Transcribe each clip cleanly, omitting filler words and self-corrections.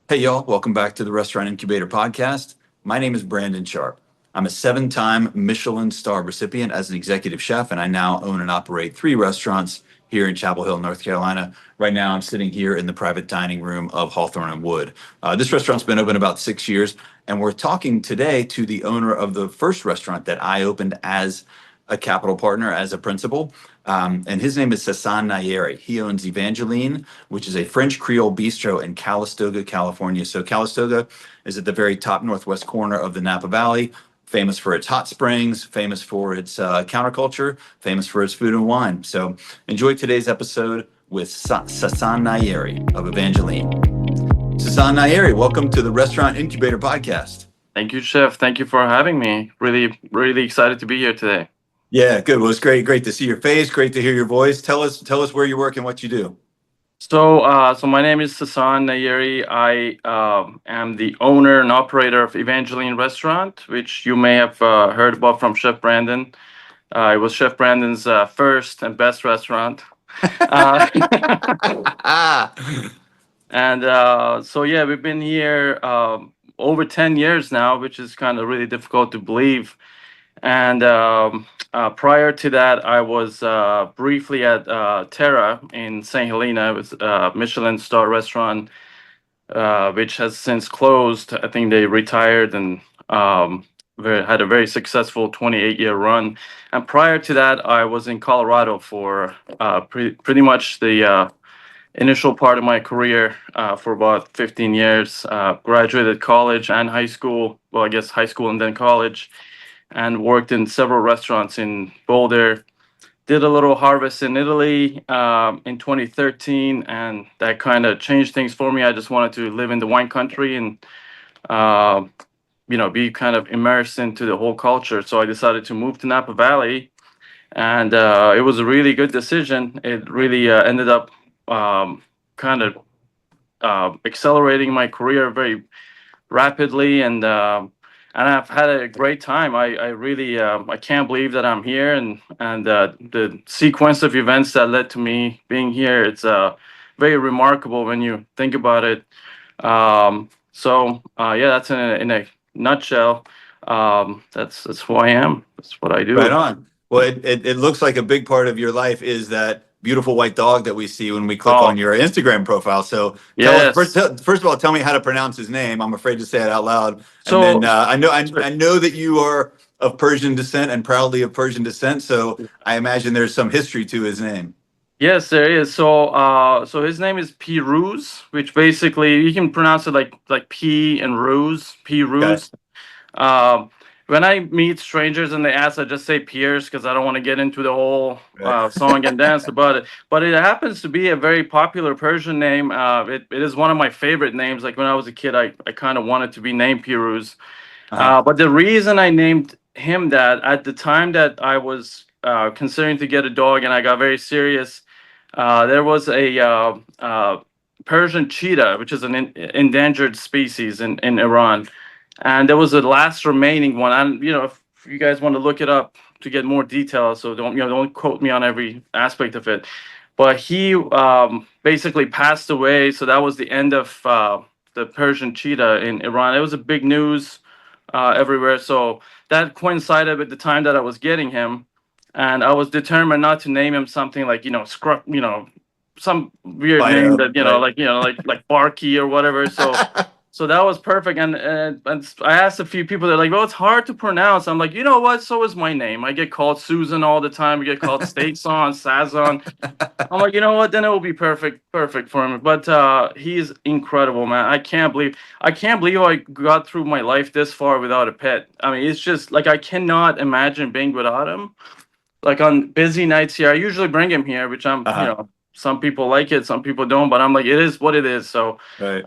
Hey, y'all. Welcome back to the Restaurant Incubator podcast. My name is Brandon Sharp. I'm a 7-time Michelin star recipient as an executive chef, and I now own and operate 3 restaurants here in Chapel Hill, North Carolina. Right now, I'm sitting here in the private dining room of Hawthorne and Wood. This restaurant's been open about 6 years, and we're talking today to the owner of the first restaurant that I opened as a capital partner, as a principal. And his name is Sasan Nayeri. He owns Evangline, which is a French Creole bistro in Calistoga, California. So Calistoga is at the very top northwest corner of the Napa Valley, famous for its hot springs, famous for its counterculture, famous for its food and wine. So enjoy today's episode with Sasan Nayeri of Evangeline. Sasan Nayeri, welcome to the Restaurant Incubator podcast. Thank you, Chef. Thank you for having me. Really excited to be here today. Yeah, good. Well, it's great to see your face. Great to hear your voice. Tell us where you work and what you do. So my name is Sasan Nayeri. I am the owner and operator of Evangeline Restaurant, which you may have heard about from Chef Brandon. It was Chef Brandon's first and best restaurant. Uh, and so yeah, we've been here over 10 years now, which is kind of really difficult to believe. And prior to that, I was briefly at Terra in St. Helena. It was a Michelin star restaurant, which has since closed. I think they retired and had a very successful 28-year run. And prior to that, I was in Colorado for pretty much the initial part of my career for about 15 years. Graduated college and high school. Well, I guess high school and then college, and worked in several restaurants in Boulder. Did a little harvest in Italy in 2013, and that kind of changed things for me. I just wanted to live in the wine country and uh, be kind of immersed into the whole culture. So I decided to move to Napa Valley, and it was a really good decision. It really ended up kind of accelerating my career very rapidly, and I've had a great time. I really I can't believe that I'm here, and the sequence of events that led to me being here. It's very remarkable when you think about it. Yeah, that's in a nutshell. That's who I am. That's what I Right do. on. Well, it looks like a big part of your life is that beautiful white dog that we see when we click on Oh, your Instagram profile. So tell us first. yes. First of all, tell me how to pronounce his name. I'm afraid to say it out loud. And then So, I know that you are of Persian descent and proudly of Persian descent. So I imagine there's some history to his name. yes, there is. So his name is P. Ruse, which basically you can pronounce it like P and Ruse, P. Okay. Ruse. Um, when I meet strangers and they ask, I just say Pierce because I don't want to get into the whole Right. song and dance about it. But it happens to be a very popular Persian name. It is one of my favorite names. Like when I was a kid, I kind of wanted to be named Piruz. Uh-huh. But the reason I named him that at the time that I was considering to get a dog and I got very serious, there was a Persian cheetah, which is an endangered species in Iran, and there was the last remaining one. And if you guys want to look it up to get more details, so don't quote me on every aspect of it. But he basically passed away, so that was the end of the Persian cheetah in Iran. It was a big news everywhere. So that coincided with the time that I was getting him, and I was determined not to name him something like some weird name Fido, that right. like Barky or whatever. So that was perfect, and I asked a few people. They're like, "Well, it's hard to pronounce." I'm like, "You know what? So is my name. I get called Susan all the time. I get called Sasan, Sazon." I'm like, you know what? Then it will be perfect for him. But he's incredible, man. I can't believe I got through my life this far without a pet. I mean, it's just like I cannot imagine being without him. Like on busy nights here, I usually bring him here, which Uh-huh. some people like it, some people don't. But I'm like, it is what it is. So, Right.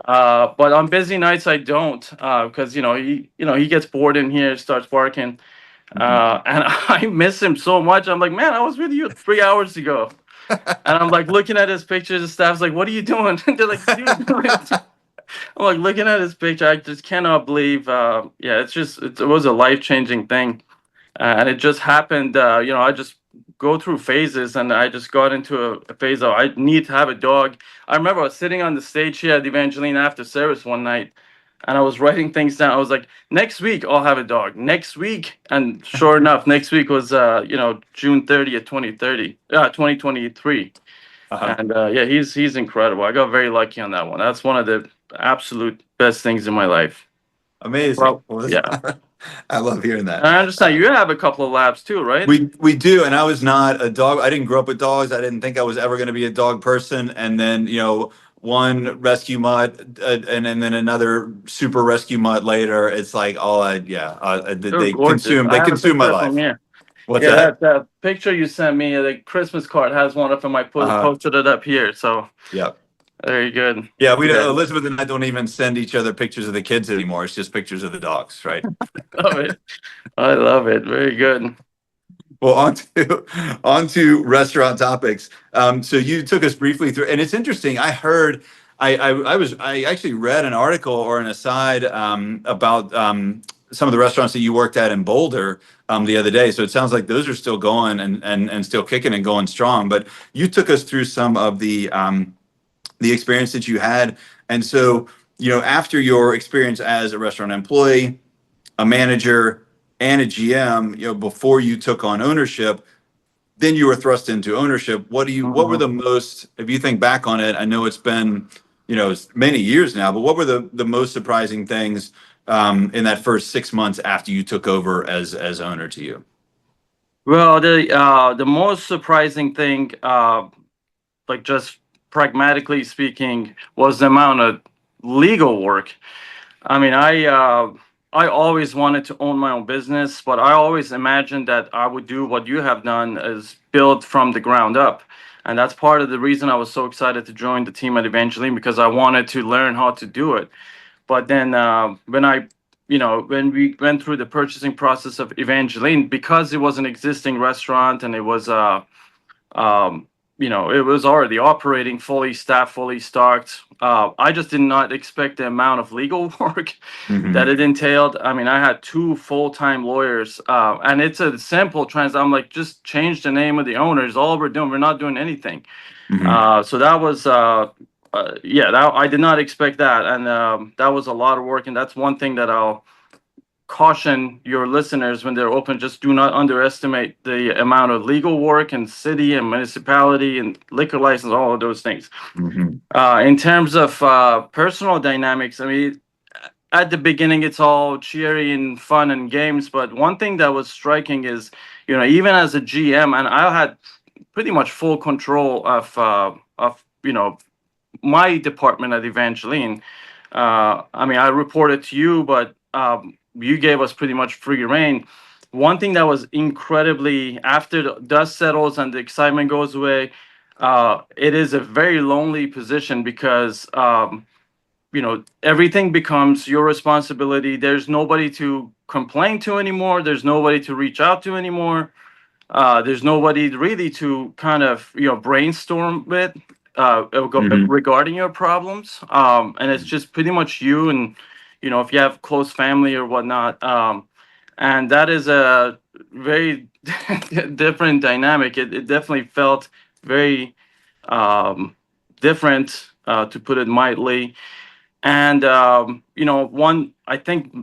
but on busy nights, I don't, because he gets bored in here, starts barking, Mhm. and I miss him so much. I'm like, man, I was with you 3 hours ago. And I'm like looking at his pictures. The staff's like, "What are you doing?" They're like, "Dude." I'm like looking at his picture. I just cannot believe. Yeah, it was a life changing thing, and it just happened. I just go through phases, and I just got into a phase of I need to have a dog. I remember I was sitting on the stage here at Evangeline after service one night, and I was writing things down. I was like, next week I'll have a dog. Next week, and sure enough, next week was June 30th, 2023. Uh-huh. And yeah, he's incredible. I got very lucky on that one. That's one of the absolute best things in my life. Amazing. Well, Well, yeah. I love hearing that. I understand you have a couple of labs too, right? We do, and I was not a dog. I didn't grow up with dogs. I didn't think I was ever going to be a dog person. And then, one rescue mutt, and then another super rescue mutt later. It's like They're they gorgeous. consume I have a my picture life. from here. What's Yeah, that? that picture you sent me, the Christmas card has one of them. I posted it up here. So Yeah. very good. Yeah, we Yeah. Elizabeth and I don't even send each other pictures of the kids anymore. It's just pictures of the dogs, right? Love it. I love it. Very good. Well, on to restaurant topics. So you took us briefly through, and it's interesting. I heard, I actually read an article or an aside about some of the restaurants that you worked at in Boulder the other day. So it sounds like those are still going and still kicking and going strong. But you took us through some of the experience that you had, and so after your experience as a restaurant employee, a manager, and a GM, before you took on ownership, then you were thrust into ownership. What were the most, if you think back on it, I know it's been, many years now, but what were the most surprising things in that first 6 months after you took over as owner to you? Well, the most surprising thing, like just pragmatically speaking, was the amount of legal work. I mean, I always wanted to own my own business, but I always imagined that I would do what you have done, is build from the ground up. And that's part of the reason I was so excited to join the team at Evangeline, because I wanted to learn how to do it. But then when we went through the purchasing process of Evangeline, because it was an existing restaurant and it was it was already operating, fully staffed, fully stocked. I just did not expect the amount of legal work that it entailed. I mean, I had two full-time lawyers, and it's a simple I'm like, just change the name of the owners. All we're doing, we're not doing anything. So that was, I did not expect that, and that was a lot of work. And that's one thing that I'll caution your listeners when they're open: just do not underestimate the amount of legal work and city and municipality and liquor license, all of those things. In terms of personal dynamics, I mean, at the beginning it's all cheery and fun and games, but one thing that was striking is, even as a GM, and I had pretty much full control of my department at Evangeline. I mean, I reported to you, but you gave us pretty much free reign. One thing that was incredibly, after the dust settles and the excitement goes away, it is a very lonely position, because everything becomes your responsibility. There's nobody to complain to anymore. There's nobody to reach out to anymore. There's nobody really to kind of brainstorm with regarding your problems. And it's just pretty much you, and if you have close family or whatnot. And that is a very different dynamic. It definitely felt very different, to put it mildly. And I think,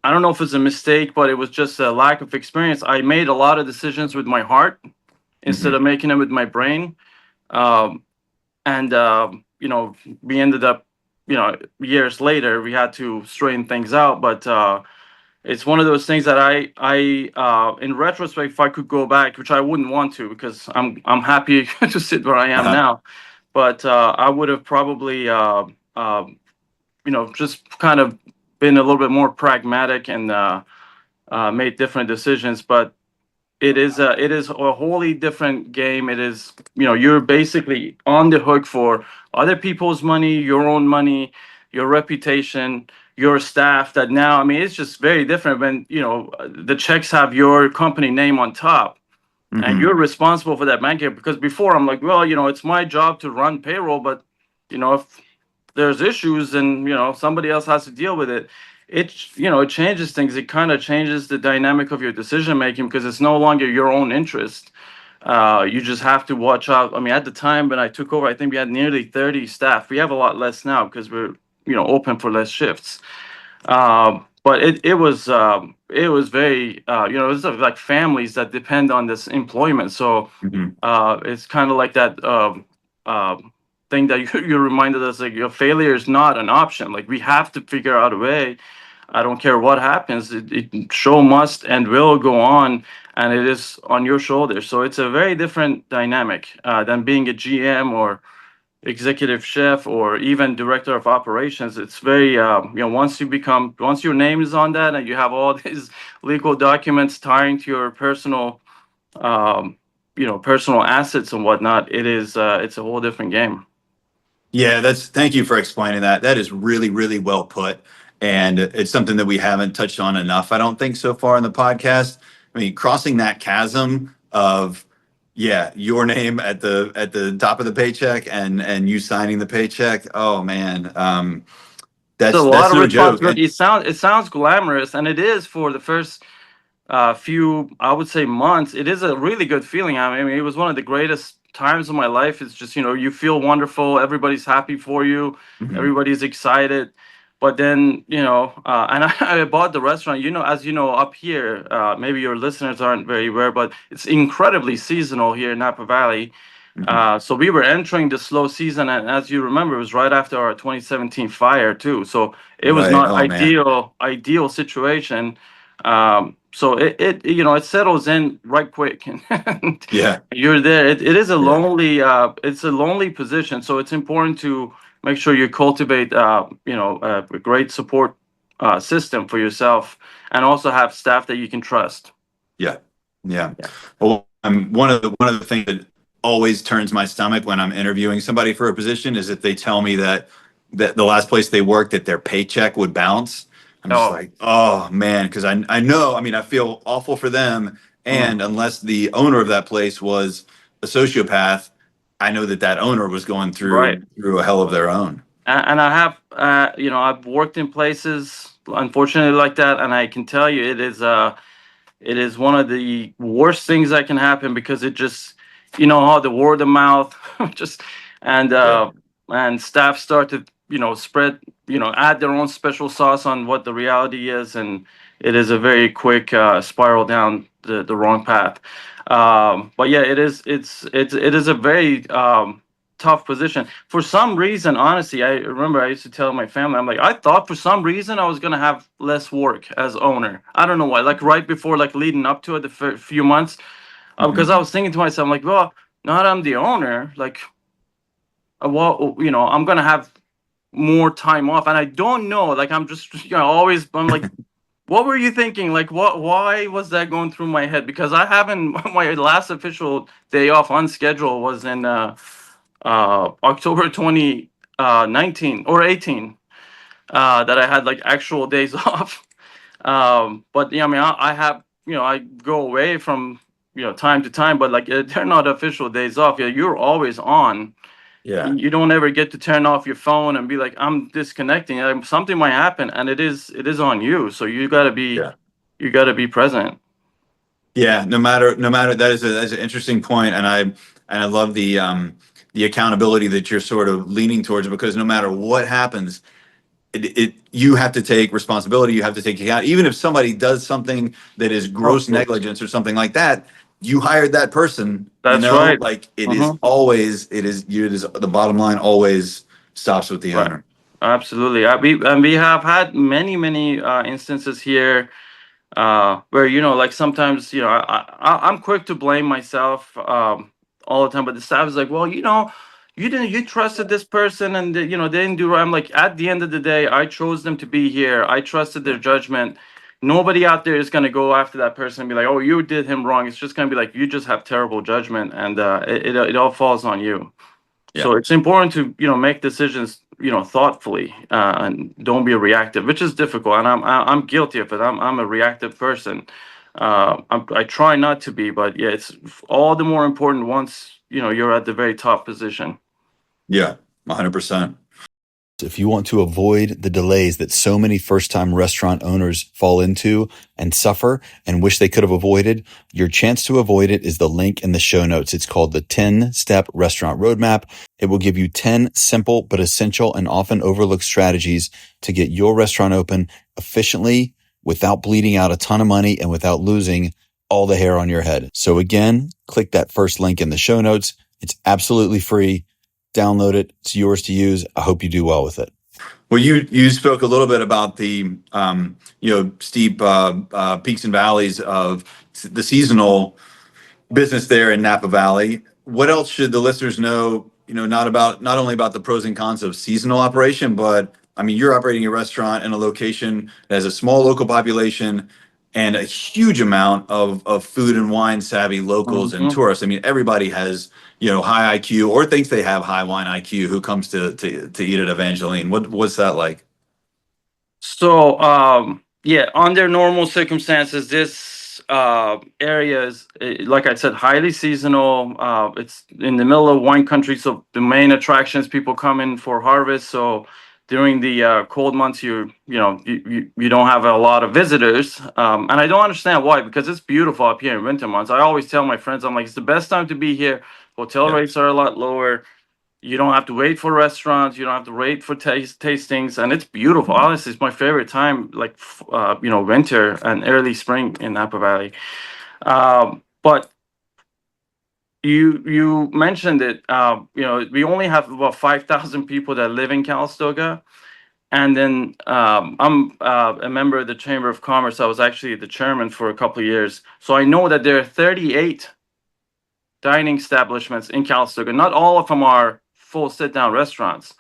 I don't know if it's a mistake, but it was just a lack of experience. I made a lot of decisions with my heart instead of making them with my brain. And we ended up, years later, we had to straighten things out. But it's one of those things that I in retrospect, if I could go back, which I wouldn't want to, because I'm happy to sit where I am now. But I would have probably just kind of been a little bit more pragmatic and made different decisions. But it is a wholly different game. It is, you're basically on the hook for other people's money, your own money, your reputation, your staff. That now, I mean, it's just very different when, the checks have your company name on top. And you're responsible for that bank account. Because before, I'm like, well, it's my job to run payroll, but if there's issues and somebody else has to deal with it, it changes things. It kind of changes the dynamic of your decision making, because it's no longer your own interest. You just have to watch out. I mean, at the time when I took over, I think we had nearly 30 staff. We have a lot less now because we're, open for less shifts. But it was very, it was like families that depend on this employment. So Mhm. it's kind of like that thing that you reminded us, like, your failure is not an option. Like, we have to figure out a way. I don't care what happens. Show must and will go on, and it is on your shoulders. So it's a very different dynamic than being a GM or executive chef or even director of operations. It's very, once your name is on that and you have all these legal documents tying to your um, personal assets and whatnot, it's a whole different game. Yeah, thank you for explaining that. That is really, really well put. And it's something that we haven't touched on enough, I don't think, so far in the podcast. I mean, crossing that chasm of, yeah, your name at the top of the paycheck and you signing the paycheck. Oh man, It's a that's lot of no joke. responsibility. It sounds glamorous, and it is for the first few, I would say, months. It is a really good feeling. I mean, it was one of the greatest times of my life. It's just, you feel wonderful. Everybody's happy for you. Mhm. Everybody's excited. But then, and I bought the restaurant, as you know, up here, maybe your listeners aren't very aware, but it's incredibly seasonal here in Napa Valley. Mhm. So we were entering the slow season, and as you remember, it was right after our 2017 fire too. So it was Right. not Oh man. ideal situation. So it settles in right quick, and Yeah. you're there. It is a Yeah. lonely position. So it's important to make sure you cultivate a great support system for yourself, and also have staff that you can trust. Yeah. Yeah. Yeah. Well, one of the things that always turns my stomach when I'm interviewing somebody for a position is if they tell me that the last place they worked that their paycheck would bounce. I'm just Oh. like, oh man, because I know, I mean, I feel awful for them. And Mhm. unless the owner of that place was a sociopath, I know that owner was going Right. through a hell of their own. And I have, I've worked in places, unfortunately, like that, and I can tell you, it is one of the worst things that can happen, because it just, how the word of mouth, just, and Yeah. uh, and staff start to, spread, add their own special sauce on what the reality is, and it is a very quick spiral down the wrong path. But yeah, it is a very tough position. For some reason, honestly, I remember I used to tell my family, I'm like, I thought for some reason I was gonna have less work as owner. I don't know why. Like right before, like leading up to it, the few months, because Mhm. I was thinking to myself, like, well, now that I'm the owner, like, well, I'm gonna have more time off, and I don't know. Like, I'm just, always, I'm like, what were you thinking? Like, why was that going through my head? Because I haven't, my last official day off on schedule was in October 2019 or 18, that I had like actual days off. But yeah, I mean, I have, I go away from, time to time, but like, they're not official days off. Yeah, you're always on. Yeah. You don't ever get to turn off your phone and be like, I'm disconnecting. Something might happen, and it is on you. So Yeah. you got to be present. Yeah, no matter that's an interesting point, and I love the accountability that you're sort of leaning towards, because no matter what happens, it you have to take responsibility, you have to take account. Even if somebody does something that is Of gross course. negligence or something like that, you hired that person, That's right. like Hmm. it is the bottom line always stops with the Right. owner. Absolutely. We have had many instances here, where, like, sometimes, I'm quick to blame myself all the time, but the staff is like, well, you trusted this person, and they didn't do right. I'm like, at the end of the day, I chose them to be here. I trusted their Yeah. judgment. Nobody out there is gonna go after that person and be like, oh, you did him wrong. It's just gonna be like, you just have terrible judgment, and it all falls on you. Yeah. So it's important to, make decisions, thoughtfully, and don't be reactive, which is difficult, and I'm guilty of it. I'm a reactive person. I try not to be, but yeah, it's all the more important once, you're at the very top position. Yeah, 100%. If you want to avoid the delays that so many first-time restaurant owners fall into and suffer and wish they could have avoided, your chance to avoid it is the link in the show notes. It's called the 10-Step Restaurant Roadmap. It will give you 10 simple but essential and often overlooked strategies to get your restaurant open efficiently without bleeding out a ton of money and without losing all the hair on your head. So again, click that first link in the show notes. It's absolutely free. Download it. It's yours to use. I hope you do well with it. Well, you spoke a little bit about the steep peaks and valleys of the seasonal business there in Napa Valley. What else should the listeners know? Not only about the pros and cons of seasonal operation, but I mean, you're operating a restaurant in a location that has a small local population and a huge amount of food and wine savvy locals and tourists. I mean, everybody has high IQ or thinks they have high wine IQ who comes to eat at Evangeline. What's that like? So, under normal circumstances, this area is, like I said, highly seasonal. It's in the middle of wine country, so the main attractions, people come in for harvest. So during the cold months, you don't have a lot of visitors, and I don't understand why, because it's beautiful up here in winter months. I always tell my friends, I'm like, it's the best time to be here. Hotel rates are a lot lower. You don't have to wait for restaurants. You don't have to wait for tastings, and it's beautiful. Honestly, it's my favorite time, like winter and early spring in Napa Valley. But you mentioned it. We only have about 5,000 people that live in Calistoga, and then I'm a member of the Chamber of Commerce. I was actually the chairman for a couple of years, so I know that there are 38 dining establishments in Calistoga. Not all of them are full sit-down restaurants.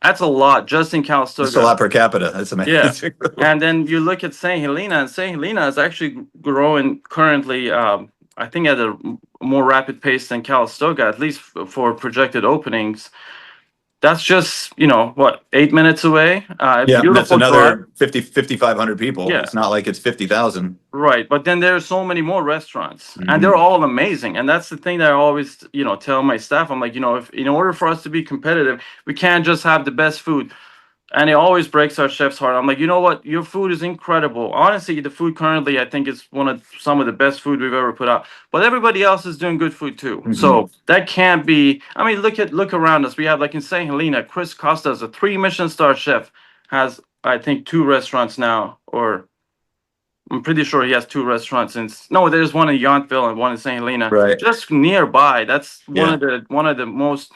That's a lot just in Calistoga. That's a lot per capita. That's amazing. Yeah. And then you look at St. Helena, and St. Helena is actually growing currently, I think at a more rapid pace than Calistoga, at least for projected openings. That's just, 8 minutes away. That's another 5,500 people. Yeah. It's not like it's 50,000. Right. But then there's so many more restaurants, and they're all amazing. And that's the thing that I always, tell my staff. I'm like, if in order for us to be competitive, we can't just have the best food. And it always breaks our chef's heart. I'm like, you know what? Your food is incredible. Honestly, the food currently, I think, is some of the best food we've ever put out. But everybody else is doing good food too. So that can't be. I mean, look around us. We have, like in St. Helena, Chris Costa is a 3 Michelin star chef, has I think 2 restaurants now, or I'm pretty sure he has 2 restaurants. No, there's one in Yountville and one in St. Helena, Right. just nearby. That's one of the most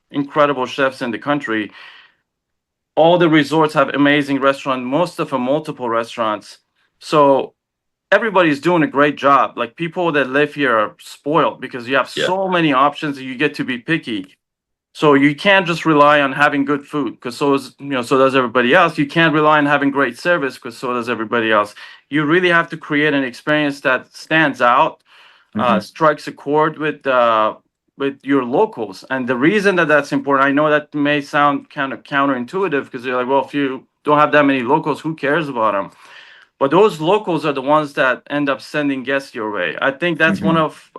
incredible chefs in the country. All the resorts have amazing restaurants, most of them multiple restaurants. So everybody's doing a great job. Like, people that live here are spoiled because you have so many options and you get to be picky. So you can't just rely on having good food, because so does everybody else. You can't rely on having great service, because so does everybody else. You really have to create an experience that stands out, strikes a chord with your locals. And the reason that that's important, I know that may sound kind of counterintuitive, because you're like, well, if you don't have that many locals, who cares about them? But those locals are the ones that end up sending guests your way. I think that's one of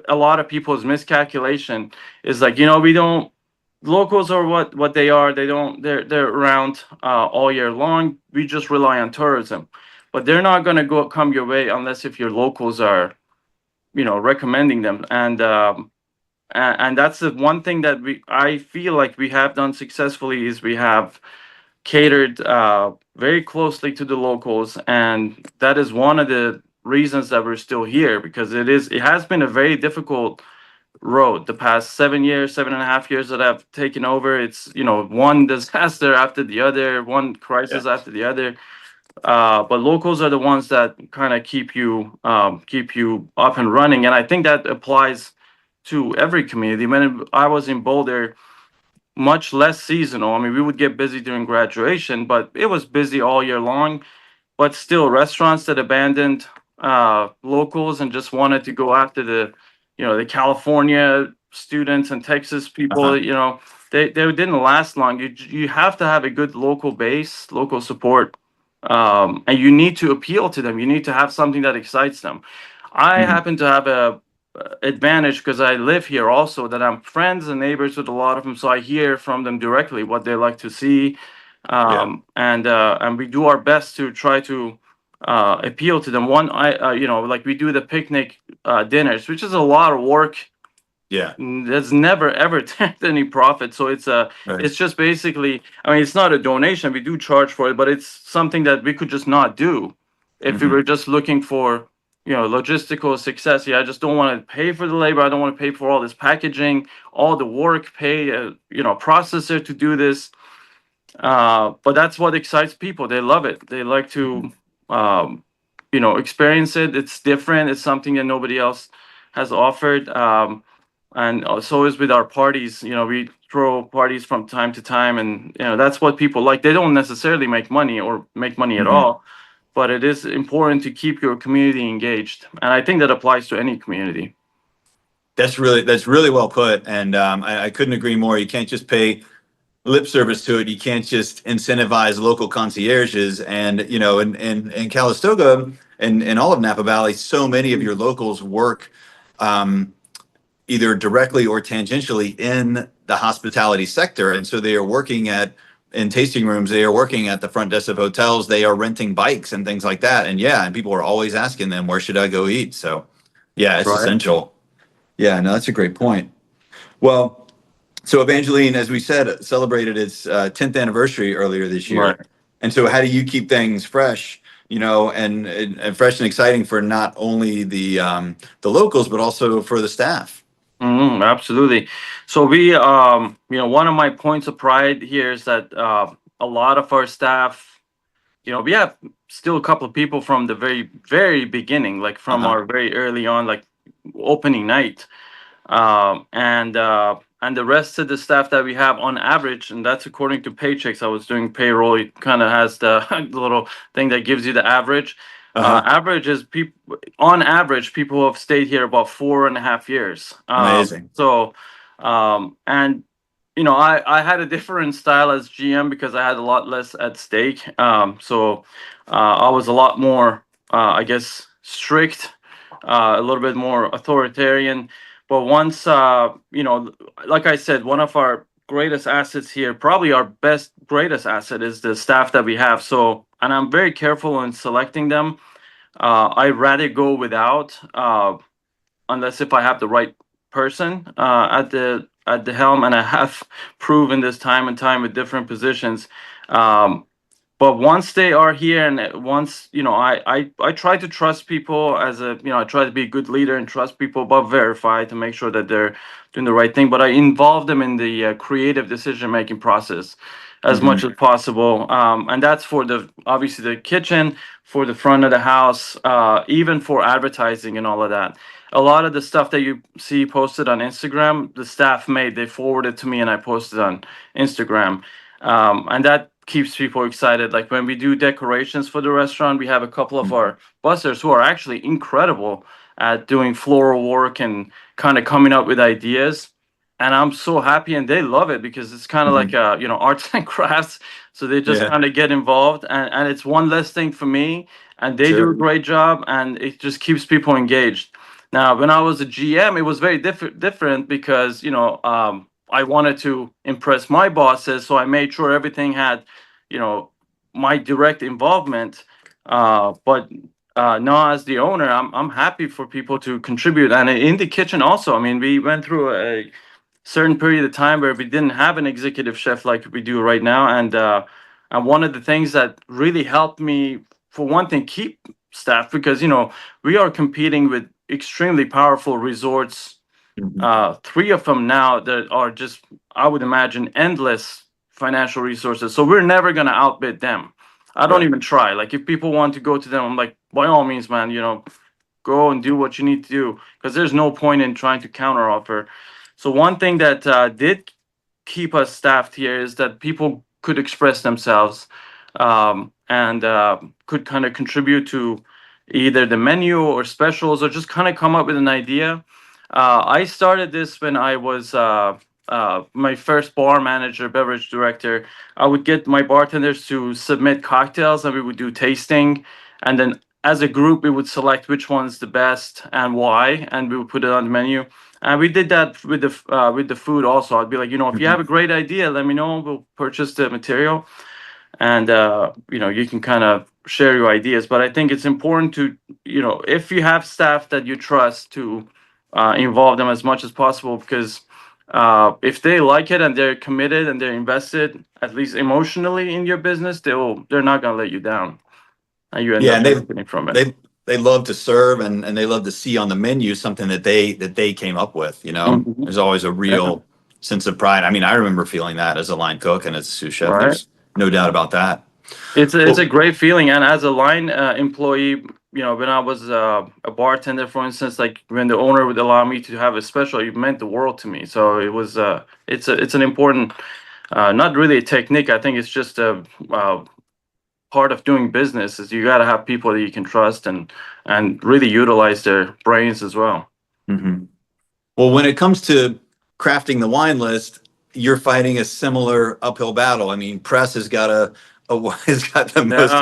a lot of people's miscalculation, is like, locals are what they are. They're around all year long. We just rely on tourism, but they're not going to come your way unless if your locals are, recommending them. And that's the one thing that I feel like we have done successfully, is we have catered very closely to the locals, and that is one of the reasons that we're still here, because it has been a very difficult road the past 7.5 years that I've taken over. It's one disaster after the other, one crisis after the other. But locals are the ones that kind of keep you up and running, and I think that applies to every community. When I was in Boulder, much less seasonal. I mean, we would get busy during graduation, but it was busy all year long. But still, restaurants that abandoned locals and just wanted to go after the California students and Texas people, they didn't last long. You have to have a good local base, local support, and you need to appeal to them. You need to have something that excites them. I happen to have advantage because I live here also, that I'm friends and neighbors with a lot of them, so I hear from them directly what they like to see, Yeah. and we do our best to try to appeal to them. Like we do the picnic dinners, which is a lot of work. Yeah. That's never ever tanked any profit. So Right. it's just basically, I mean, it's not a donation. We do charge for it, but it's something that we could just not do if we Hmm. were just looking for, logistical success. Yeah, I just don't want to pay for the labor. I don't want to pay for all this packaging, all the work, pay processor to do this. But that's what excites people. They love it. They like to, um, experience it. It's different. It's something that nobody else has offered. And so is with our parties. We throw parties from time to time, and that's what people like. They don't necessarily make money or make money at Hmm. all, but it is important to keep your community engaged, and I think that applies to any community. That's really well put, and I couldn't agree more. You can't just pay lip service to it. You can't just incentivize local concierges. And in Calistoga and all of Napa Valley, so many of your locals work um, either directly or tangentially in the hospitality sector, and so they are working in tasting rooms. They are working at the front desk of hotels. They are renting bikes and things like that. And people are always asking them, "Where should I go eat?" So, yeah, it's Right. essential. Yeah, no, that's a great point. Well, so Evangeline, as we said, celebrated its 10th anniversary earlier this Right. year. And so how do you keep things fresh, and fresh and exciting for not only the locals, but also for the staff? Absolutely. So one of my points of pride here is that a lot of our staff, we have still a couple of people from the very, very beginning, like from Uh-huh. our very early on, like opening night. And the rest of the staff that we have on average, and that's according to paychecks. I was doing payroll. It kind of has the little thing that gives you the average. Uh-huh. Average is people on average people who have stayed here about 4.5 years. Amazing. And I had a different style as GM because I had a lot less at stake. So I was a lot more, I guess, strict, a little bit more authoritarian. But once, like I said, one of our greatest assets here, probably our greatest asset, is the staff that we have. So, and I'm very careful in selecting them. I'd rather go without, unless if I have the right person at the helm, and I have proven this time and time with different positions. Um, but once they are here, and once I try to trust people I try to be a good leader and trust people, but verify to make sure that they're doing the right thing. But I involve them in the creative decision making process as Hmm. much as possible, and that's for the obviously the kitchen, for the front of the house, even for advertising and all of that. A lot of the stuff that you see posted on Instagram, the staff made. They forwarded to me, and I posted on Instagram, and that keeps people excited. Like when we do decorations for the restaurant, we have a couple of our busters who are actually incredible at doing floral work and kind of coming up with ideas. And I'm so happy, and they love it because it's kind of like Hmm. arts and crafts. So they just Yeah, kind of get involved, and it's one less thing for me. And they do a sure. great job, and it just keeps people engaged. Now, when I was a GM, it was very different because I wanted to impress my bosses, so I made sure everything had you know my direct involvement. But now, as the owner, I'm happy for people to contribute, and in the kitchen also. I mean, we went through a certain period of time where we didn't have an executive chef like we do right now, and one of the things that really helped me, for one thing, keep staff, because we are competing with extremely powerful resorts, Hmm. three of them now that are just, I would imagine, endless financial resources. So we're never going to outbid them. I don't Right. even try. Like, if people want to go to them, I'm like, by all means, man, go and do what you need to do, because there's no point in trying to counter offer. So one thing that did keep us staffed here is that people could express themselves, and could kind of contribute to either the menu or specials, or just kind of come up with an idea. I started this when I was my first bar manager, beverage director. I would get my bartenders to submit cocktails, and we would do tasting, and then as a group, we would select which one's the best and why, and we would put it on the menu. And we did that with the food also. I'd be like, if you Mhm. have a great idea, let me know. We'll purchase the material, and you can kind of share your ideas. But I think it's important to, if you have staff that you trust, to involve them as much as possible, because if they like it and they're committed and they're invested, at least emotionally, in your business, they're not gonna let you down, and you end Yeah, up and benefiting from it. they love to serve, and they love to see on the menu something that they came up with. Mhm. There's always a Yeah, real sense of pride. I mean, I remember feeling that as a line cook and as a sous chef. right. There's no doubt about that. It's a Well, great feeling, and as a line employee, when I was a bartender, for instance, like when the owner would allow me to have a special, it meant the world to me. So it was it's an important, not really a technique. I think it's just a part of doing business. Is you got to have people that you can trust, and really utilize their brains as well. mhm. Well, when it comes to crafting the wine list, you're fighting a similar uphill battle. I mean, Press has got the most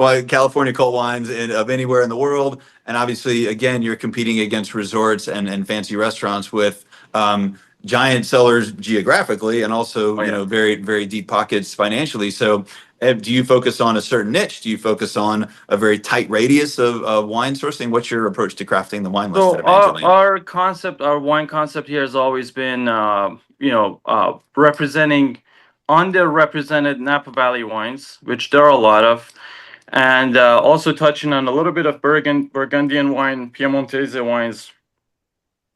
Yeah. California cult wines of anywhere in the world, and obviously, again, you're competing against resorts and fancy restaurants with giant cellars geographically, and also Oh yeah. very very deep pockets financially. So, do you focus on a certain niche? Do you focus on a very tight radius of wine sourcing? What's your approach to crafting the wine list at So our Evangeline? our concept, our wine concept here has always been, representing underrepresented Napa Valley wines, which there are a lot of, and also touching on a little bit of Burgundian wine, Piemontese wines,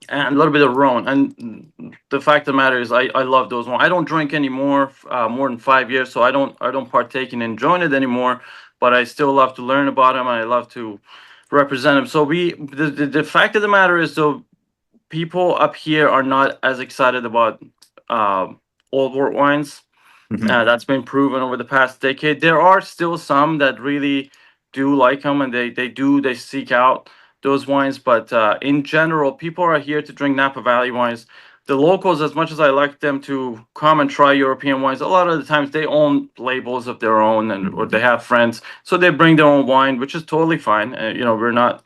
and a little bit of Rhone. And the fact of the matter is, I love those wines. I don't drink anymore, more than 5 years, so I don't partake in enjoying it anymore. But I still love to learn about them, and I love to represent them. So the fact of the matter is, though, people up here are not as excited about old wort wines. Mhm. That's been proven over the past decade. There are still some that really do like them, and they seek out those wines. But in general, people are here to drink Napa Valley wines. The locals, as much as I like them to come and try European wines, a lot of the times they own labels of their own, and or they Mhm. have friends, so they bring their own wine, which is totally fine. We're not,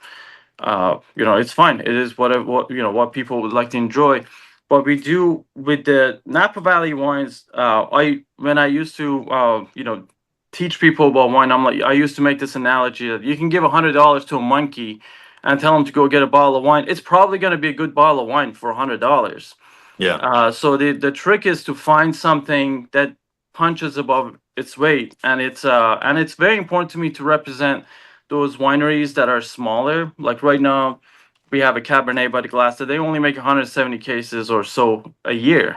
it's fine. It is what people would like to enjoy. But we do with the Napa Valley wines. When I used to teach people about wine, I used to make this analogy that you can give $100 to a monkey and tell him to go get a bottle of wine. It's probably going to be a good bottle of wine for $100. Yeah. So the trick is to find something that punches above its weight, and it's very important to me to represent those wineries that are smaller. Like right now, we have a Cabernet by the glass that they only make 170 cases or so a year.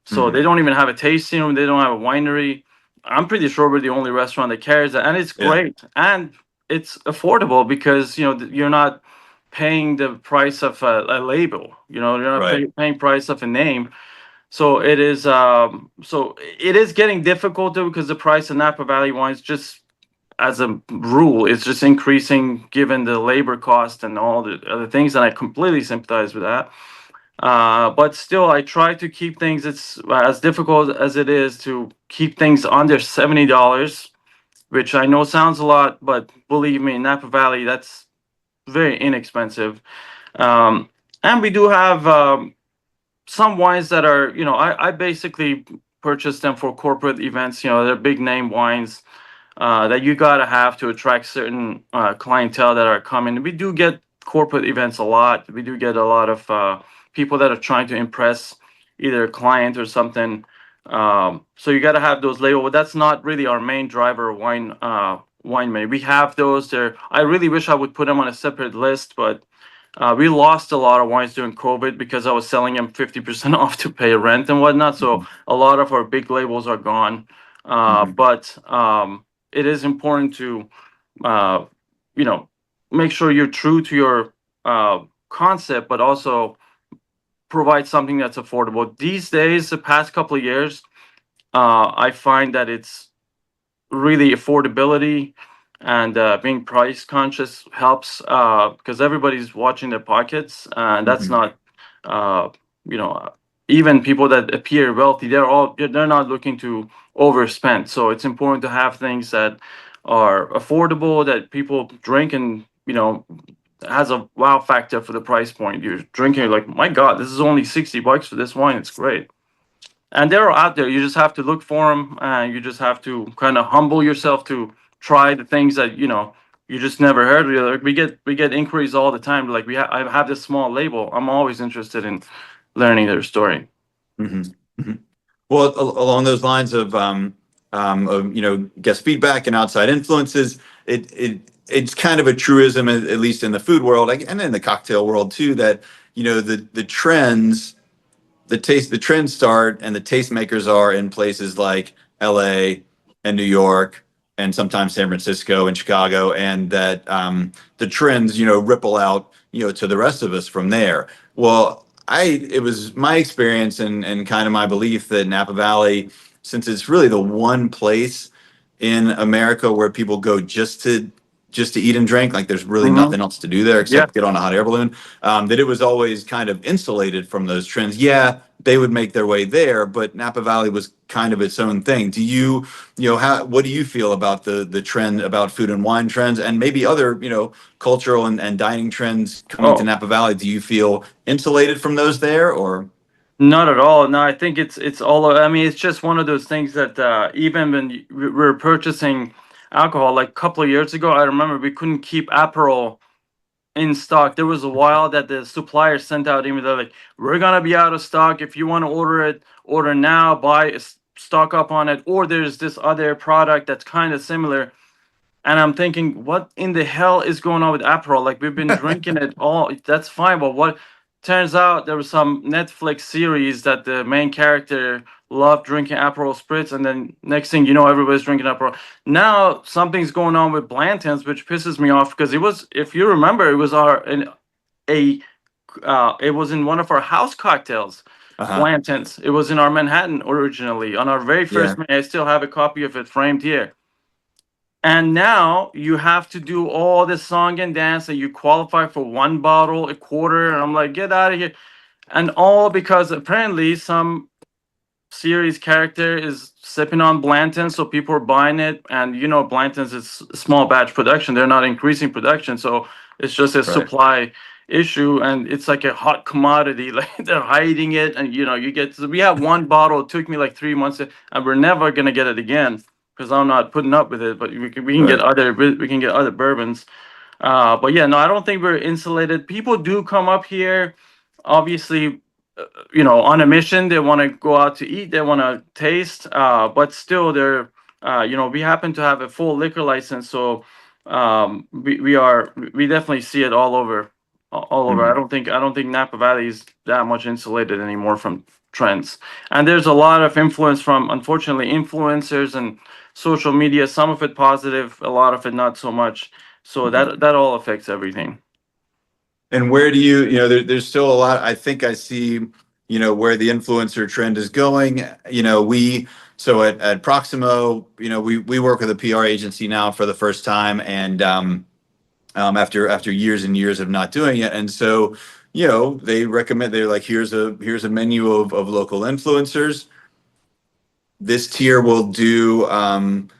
So they Mhm. don't even have a tasting room. They don't have a winery. I'm pretty sure we're the only restaurant that carries that, and it's Yeah. great, and it's affordable because you're not paying the price of a label. You're not Right. paying price of a name. So it is getting difficult though, because the price of Napa Valley wines, just as a rule, is just increasing given the labor cost and all the other things, and I completely sympathize with that. But still, I try to keep things. It's as difficult as it is to keep things under $70, which I know sounds a lot, but believe me, in Napa Valley, that's very inexpensive. Um, and we do have some wines that are, I basically purchase them for corporate events. They're big name wines that you gotta have to attract certain clientele that are coming. We do get corporate events a lot. We do get a lot of people that are trying to impress either a client or something. So you gotta have those labels, but that's not really our main driver of wine made. We have those there. I really wish I would put them on a separate list, but we lost a lot of wines during COVID because I was selling them 50% off to pay rent and whatnot. So Mhm. a lot of our big labels are gone. Mhm. But it is important to, uh, you know, make sure you're true to your concept, but also provide something that's affordable. These days, the past couple of years, I find that it's really affordability and being price conscious helps, because everybody's watching their pockets, and that's Mhm. not uh, you know even people that appear wealthy, they're not looking to overspend. So it's important to have things that are affordable, that people drink, and has a wow factor for the price point. You're drinking, you're like, my God, this is only $60 for this wine. It's great. And they're out there. You just have to look for them, and you just have to kind of humble yourself to try the things that you just never heard of. Like we get inquiries all the time. Like I have this small label. I'm always interested in learning their story. Hmm. Hmm. Well, along those lines of guest feedback and outside influences, it's kind of a truism, at least in the food world, and in the cocktail world too, that the trends, the trends start and the tastemakers are in places like LA and New York and sometimes San Francisco and Chicago, and that the trends ripple out to the rest of us from there. Well, it was my experience and kind of my belief that Napa Valley, since it's really the one place in America where people go just to eat and drink, like there's really Hmm. nothing else to do there Yeah. except get on a hot air balloon, that it was always kind of insulated from those trends. Yeah, they would make their way there, but Napa Valley was kind of its own thing. Do what do you feel about the trend, about food and wine trends, and maybe other cultural and dining trends coming to Oh, Napa Valley? Do you feel insulated from those there, or? not at all. No, I think it's all. I mean, it's just one of those things that even when we're purchasing alcohol, like a couple of years ago, I remember we couldn't keep Aperol in stock. There was a while that the suppliers sent out email. They're like, "We're gonna be out of stock. If you want to order it, order now. Buy stock up on it." Or there's this other product that's kind of similar. And I'm thinking, what in the hell is going on with Aperol? Like we've been drinking it all. That's fine, but what? Turns out there was some Netflix series that the main character loved drinking Aperol spritz, and then next thing you know, everybody's drinking Aperol. Now something's going on with Blanton's, which pisses me off because it was, if you remember, it was a it was in one of our house cocktails, Uh-huh. Blanton's. It was in our Manhattan originally on our very Yeah. first. I still have a copy of it framed here. And now you have to do all this song and dance, and you qualify for one bottle, a quarter. And I'm like, get out of here. And all because apparently some series character is sipping on Blanton, so people are buying it. And Blanton's is small batch production. They're not increasing production. So it's just a Right. supply issue, and it's like a hot commodity. Like they're hiding it, and you get, so we have one bottle. It took me like 3 months, and we're never gonna get it again because I'm not putting up with it. But we can get Right. other bourbons. But yeah, no, I don't think we're insulated. People do come up here, obviously, on a mission. They want to go out to eat. They want to taste. But still, we happen to have a full liquor license, so we definitely see it all over, all over. Mhm. I don't think Napa Valley is that much insulated anymore from trends. And there's a lot of influence from, unfortunately, influencers and social media. Some of it positive, a lot of it not so much. So Mhm. that all affects everything. And where do there's still a lot, I think I see, where the influencer trend is going. So at Proximo, we work with a PR agency now for the first time, and after years and years of not doing it. And so, they recommend, they're like, here's a menu of local influencers. This tier will do an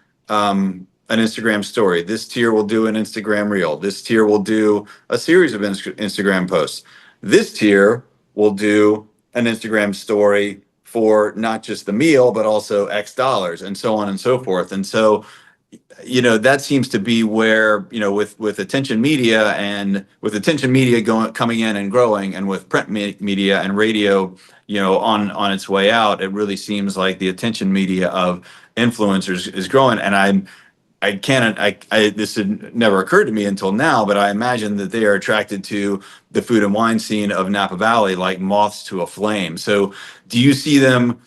Instagram story. This tier will do an Instagram reel. This tier will do a series of Instagram posts. This tier will do an Instagram story for not just the meal, but also X dollars, and so on and so forth. And so, that seems to be where, with attention media, and with attention media coming in and growing, and with print media and radio, on its way out, it really seems like the attention media of influencers is growing. And I can't, this had never occurred to me until now, but I imagine that they are attracted to the food and wine scene of Napa Valley like moths to a flame. So do you see them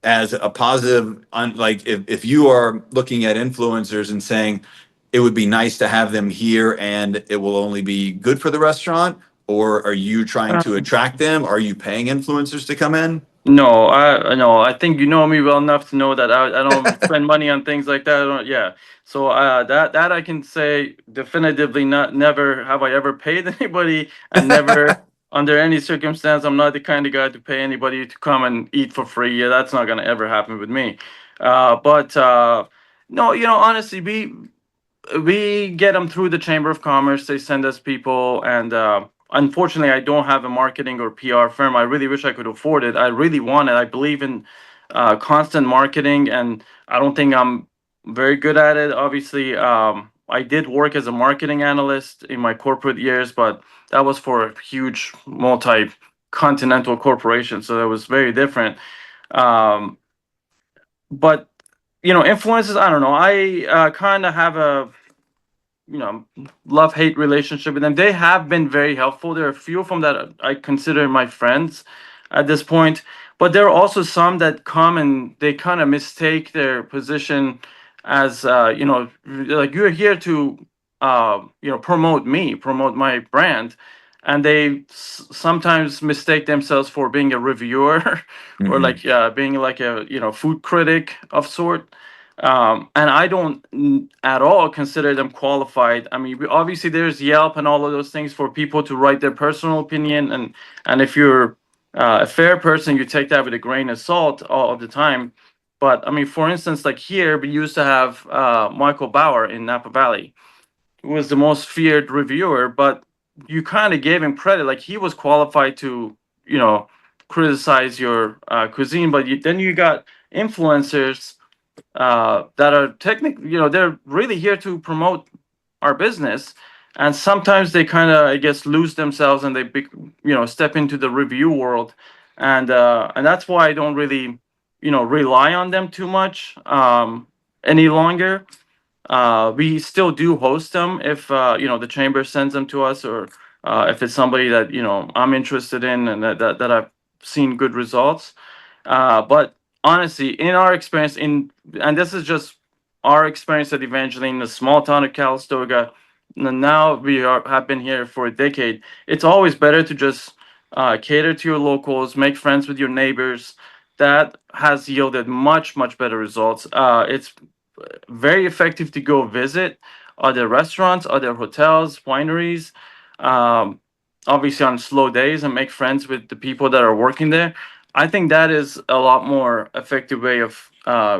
as a positive, like if you are looking at influencers and saying it would be nice to have them here and it will only be good for the restaurant, or are you trying to attract them? Are you paying influencers to come in? No, I think you know me well enough to know that I don't spend money on things like that. I don't, yeah. So that I can say definitively, not never have I ever paid anybody, and never under any circumstance, I'm not the kind of guy to pay anybody to come and eat for free. Yeah, that's not gonna ever happen with me. But no, honestly, we get them through the Chamber of Commerce. They send us people, and unfortunately, I don't have a marketing or PR firm. I really wish I could afford it. I really want it. I believe in constant marketing, and I don't think I'm very good at it. Obviously, I did work as a marketing analyst in my corporate years, but that was for a huge multi-continental corporation, so that was very different. Um, but influences. I don't know. I kind of have a love hate relationship with them. They have been very helpful. There are a few of them that I consider my friends at this point, but there are also some that come and they kind of mistake their position as like you're here to promote me, promote my brand, and they sometimes mistake themselves for being a reviewer or like being like a food critic of sort. And I don't at all consider them qualified. I mean, obviously there's Yelp and all of those things for people to write their personal opinion, and if you're a fair person, you take that with a grain of salt all of the time. But I mean, for instance, like here, we used to have Michael Bauer in Napa Valley, who was the most feared reviewer, but you kind of gave him credit, like he was qualified to, criticize your cuisine. But then you got influencers that are technically, they're really here to promote our business, and sometimes they kind of, I guess, lose themselves and step into the review world, and that's why I don't really, rely on them too much any longer. We still do host them if the chamber sends them to us, or if it's somebody that I'm interested in and that I've seen good results. But honestly, in our experience, and this is just our experience at Evangeline, the small town of Calistoga. Now have been here for a decade. It's always better to just cater to your locals, make friends with your neighbors. That has yielded much better results. It's very effective to go visit other restaurants, other hotels, wineries, um, obviously on slow days, and make friends with the people that are working there. I think that is a lot more effective way of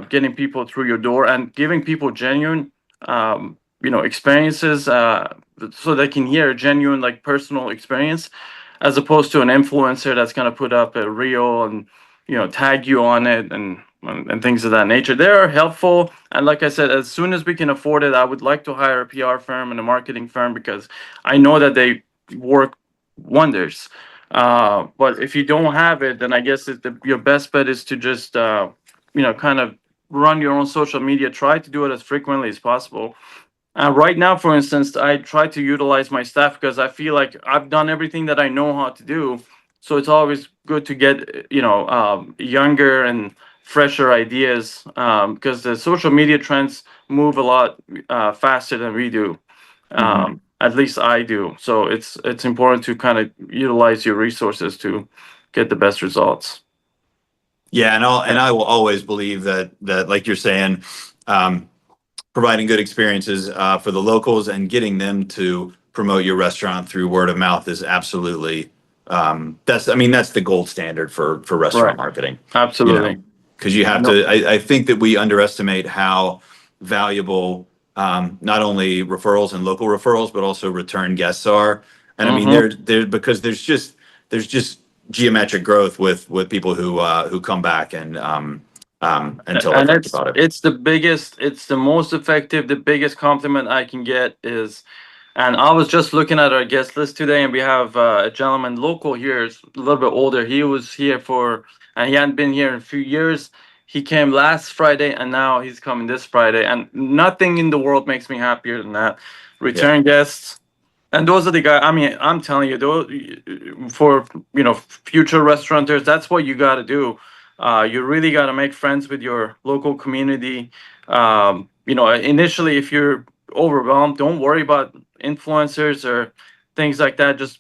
getting people through your door and giving people genuine, experiences, so they can hear a genuine, like, personal experience, as opposed to an influencer that's gonna put up a reel and tag you on it and things of that nature. They are helpful, and like I said, as soon as we can afford it, I would like to hire a PR firm and a marketing firm because I know that they work wonders. But if you don't have it, then I guess your best bet is to just kind of run your own social media. Try to do it as frequently as possible. Right now, for instance, I try to utilize my staff because I feel like I've done everything that I know how to do. So it's always good to get younger and fresher ideas, because the social media trends move a lot faster than we do. At least I do. So it's important to kind of utilize your resources to get the best results. Yeah, and I will always believe that like you're saying, providing good experiences for the locals and getting them to promote your restaurant through word of mouth is absolutely that's the gold standard for restaurant Right. marketing. Absolutely. Because you have No. to. I think that we underestimate how valuable not only referrals and local referrals, but also return guests are. And I mean, Mm-hmm. they're because there's just geometric growth with people who come back and tell their And friends about it. it's the most effective, the biggest compliment I can get is, and I was just looking at our guest list today, and we have a gentleman local here, is a little bit older. He was here and he hadn't been here in a few years. He came last Friday, and now he's coming this Friday. And nothing in the world makes me happier than that. Yeah. Return guests. And those are the guys. I mean, I'm telling you, those, for future restaurateurs, that's what you got to do. You really got to make friends with your local community. Initially, if you're overwhelmed, don't worry about influencers or things like that. Just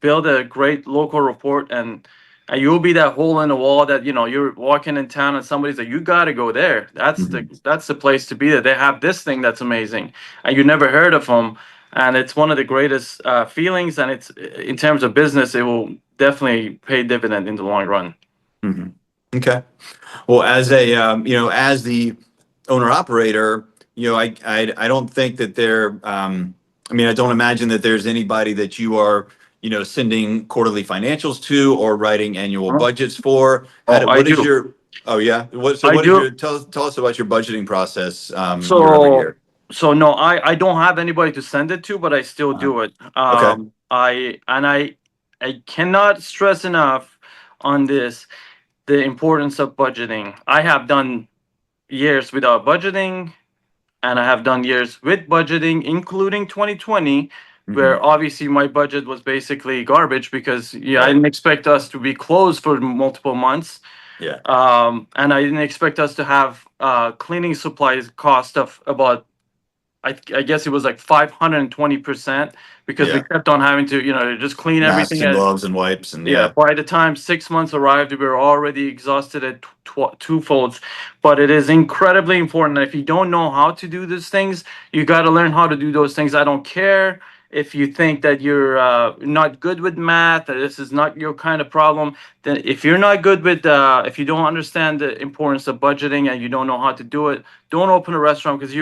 build a great local rapport, and you'll be that hole in the wall that you're walking in town and somebody's like, you got to go there. That's the place to be. There, they have this thing that's amazing, and you never heard of them, and it's one of the greatest feelings. And it's, in terms of business, it will definitely pay dividend in the long run. Okay. Well, as a as the owner operator, I don't think that I don't imagine that there's anybody that you are, sending quarterly financials to or writing annual Huh? budgets for. Oh, I What is do. your, oh yeah, I what is do. your, tell us about your budgeting process, year over So, year. so no, I don't have anybody to send it to, but I still Uh-huh. do it. Okay. I cannot stress enough on this, the importance of budgeting. I have done years without budgeting, and I have done years with budgeting, including 2020, Hmm. where obviously my budget was basically garbage because yeah, I Right. didn't expect us to be closed for multiple months. Yeah. And I didn't expect us to have cleaning supplies cost of about, I guess it was like 520% because we Yeah. kept on having to, just clean Masks everything. and gloves and wipes and Yeah, yeah. by the time 6 months arrived, we were already exhausted at twofolds. But it is incredibly important that if you don't know how to do these things, you got to learn how to do those things. I don't care if you think that you're not good with math, that this is not your kind of problem. Then if you're not good with, if you don't understand the importance of budgeting and you don't know how to do it, don't open a restaurant because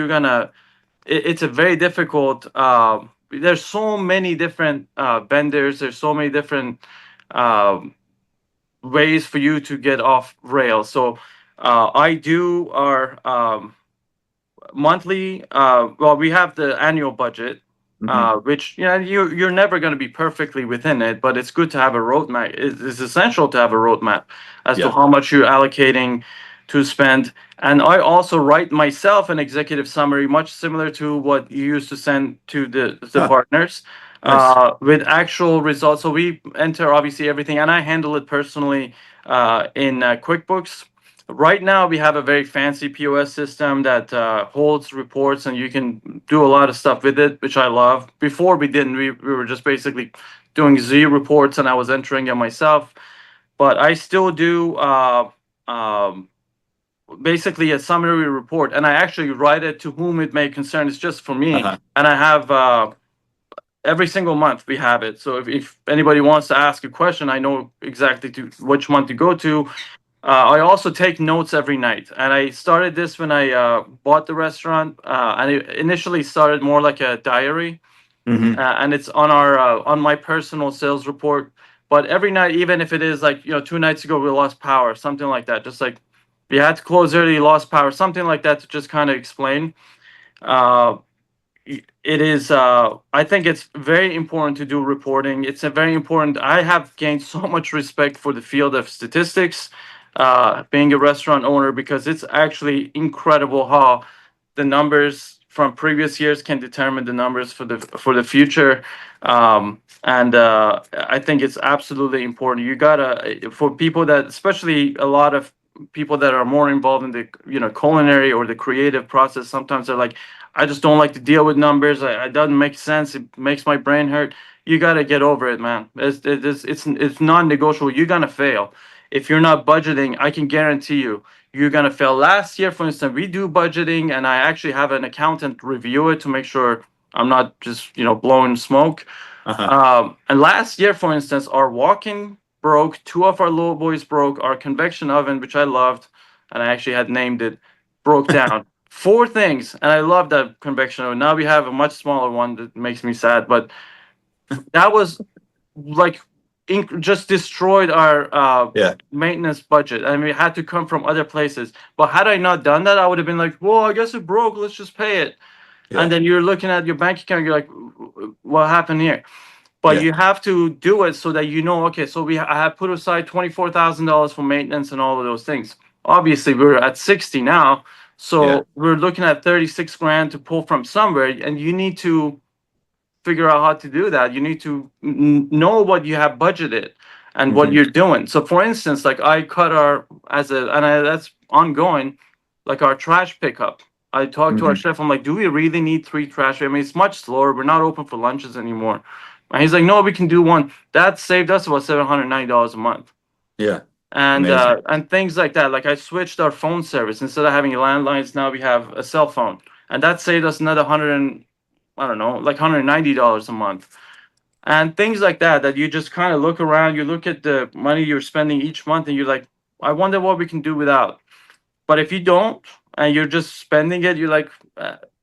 it's a very difficult. There's so many different vendors. There's so many different um, ways for you to get off rails. So I do our monthly. Well, we have the annual budget, Hmm. which you're never going to be perfectly within it, but it's good to have a roadmap. It's essential to have a roadmap as to Yeah. how much you're allocating to spend. And I also write myself an executive summary, much similar to what you used to send to the Huh. partners, Nice. with actual results. So we enter obviously everything, and I handle it personally in QuickBooks. Right now, we have a very fancy POS system that holds reports, and you can do a lot of stuff with it, which I love. Before we didn't, we were just basically doing Z reports, and I was entering it myself. But I still do um, basically a summary report, and I actually write it to whom it may concern. It's just for me, Uh-huh. and I have every single month we have it. So if anybody wants to ask a question, I know exactly to which month to go to. I also take notes every night, and I started this when I bought the restaurant. And it initially started more like a diary, Hmm. and it's on our on my personal sales report. But every night, even if it is like 2 nights ago we lost power, something like that, just like we had to close early, lost power, something like that, to just kind of explain. Uh, it is I think it's very important to do reporting. It's a very important. I have gained so much respect for the field of statistics, being a restaurant owner, because it's actually incredible how the numbers from previous years can determine the numbers for the future. And I think it's absolutely important. You gotta, for people that, especially a lot of people that are more involved in the culinary or the creative process, sometimes they're like, I just don't like to deal with numbers. It doesn't make sense. It makes my brain hurt. You got to get over it, man. It's non-negotiable. You're gonna fail if you're not budgeting. I can guarantee you're gonna fail. Last year, for instance, we do budgeting, and I actually have an accountant review it to make sure I'm not just blowing smoke. Uh-huh. And last year, for instance, our walk-in broke. Two of our little boys broke. Our convection oven, which I loved, and I actually had named it, broke down. Four things, and I love that convection oven. Now we have a much smaller one that makes me sad, but that was like just destroyed our Yeah. maintenance budget, and we had to come from other places. But had I not done that, I would have been like, well, I guess it broke, let's just pay it. And Yeah. then you're looking at your bank account, you're like, what happened here? But Yeah. you have to do it so that okay, so I have put aside $24,000 for maintenance and all of those things. Obviously we're at 60 now, Yeah. so we're looking at 36 grand to pull from somewhere, and you need to figure out how to do that. You need to know what you have budgeted and what Hmm. you're doing. So for instance, like I cut our that's ongoing, like our trash pickup. I talked to our Hmm. chef. I'm like, do we really need three trash? I mean, it's much slower. We're not open for lunches anymore. And he's like, no, we can do one. That saved us about $790 a month. Yeah. And Amazing. and things like that. Like I switched our phone service. Instead of having landlines, now we have a cell phone, and that saved us another I don't know, like $190 a month. And things like that, that you just kind of look around, you look at the money you're spending each month, and you're like, I wonder what we can do without. But if you don't, and you're just spending it, you're like,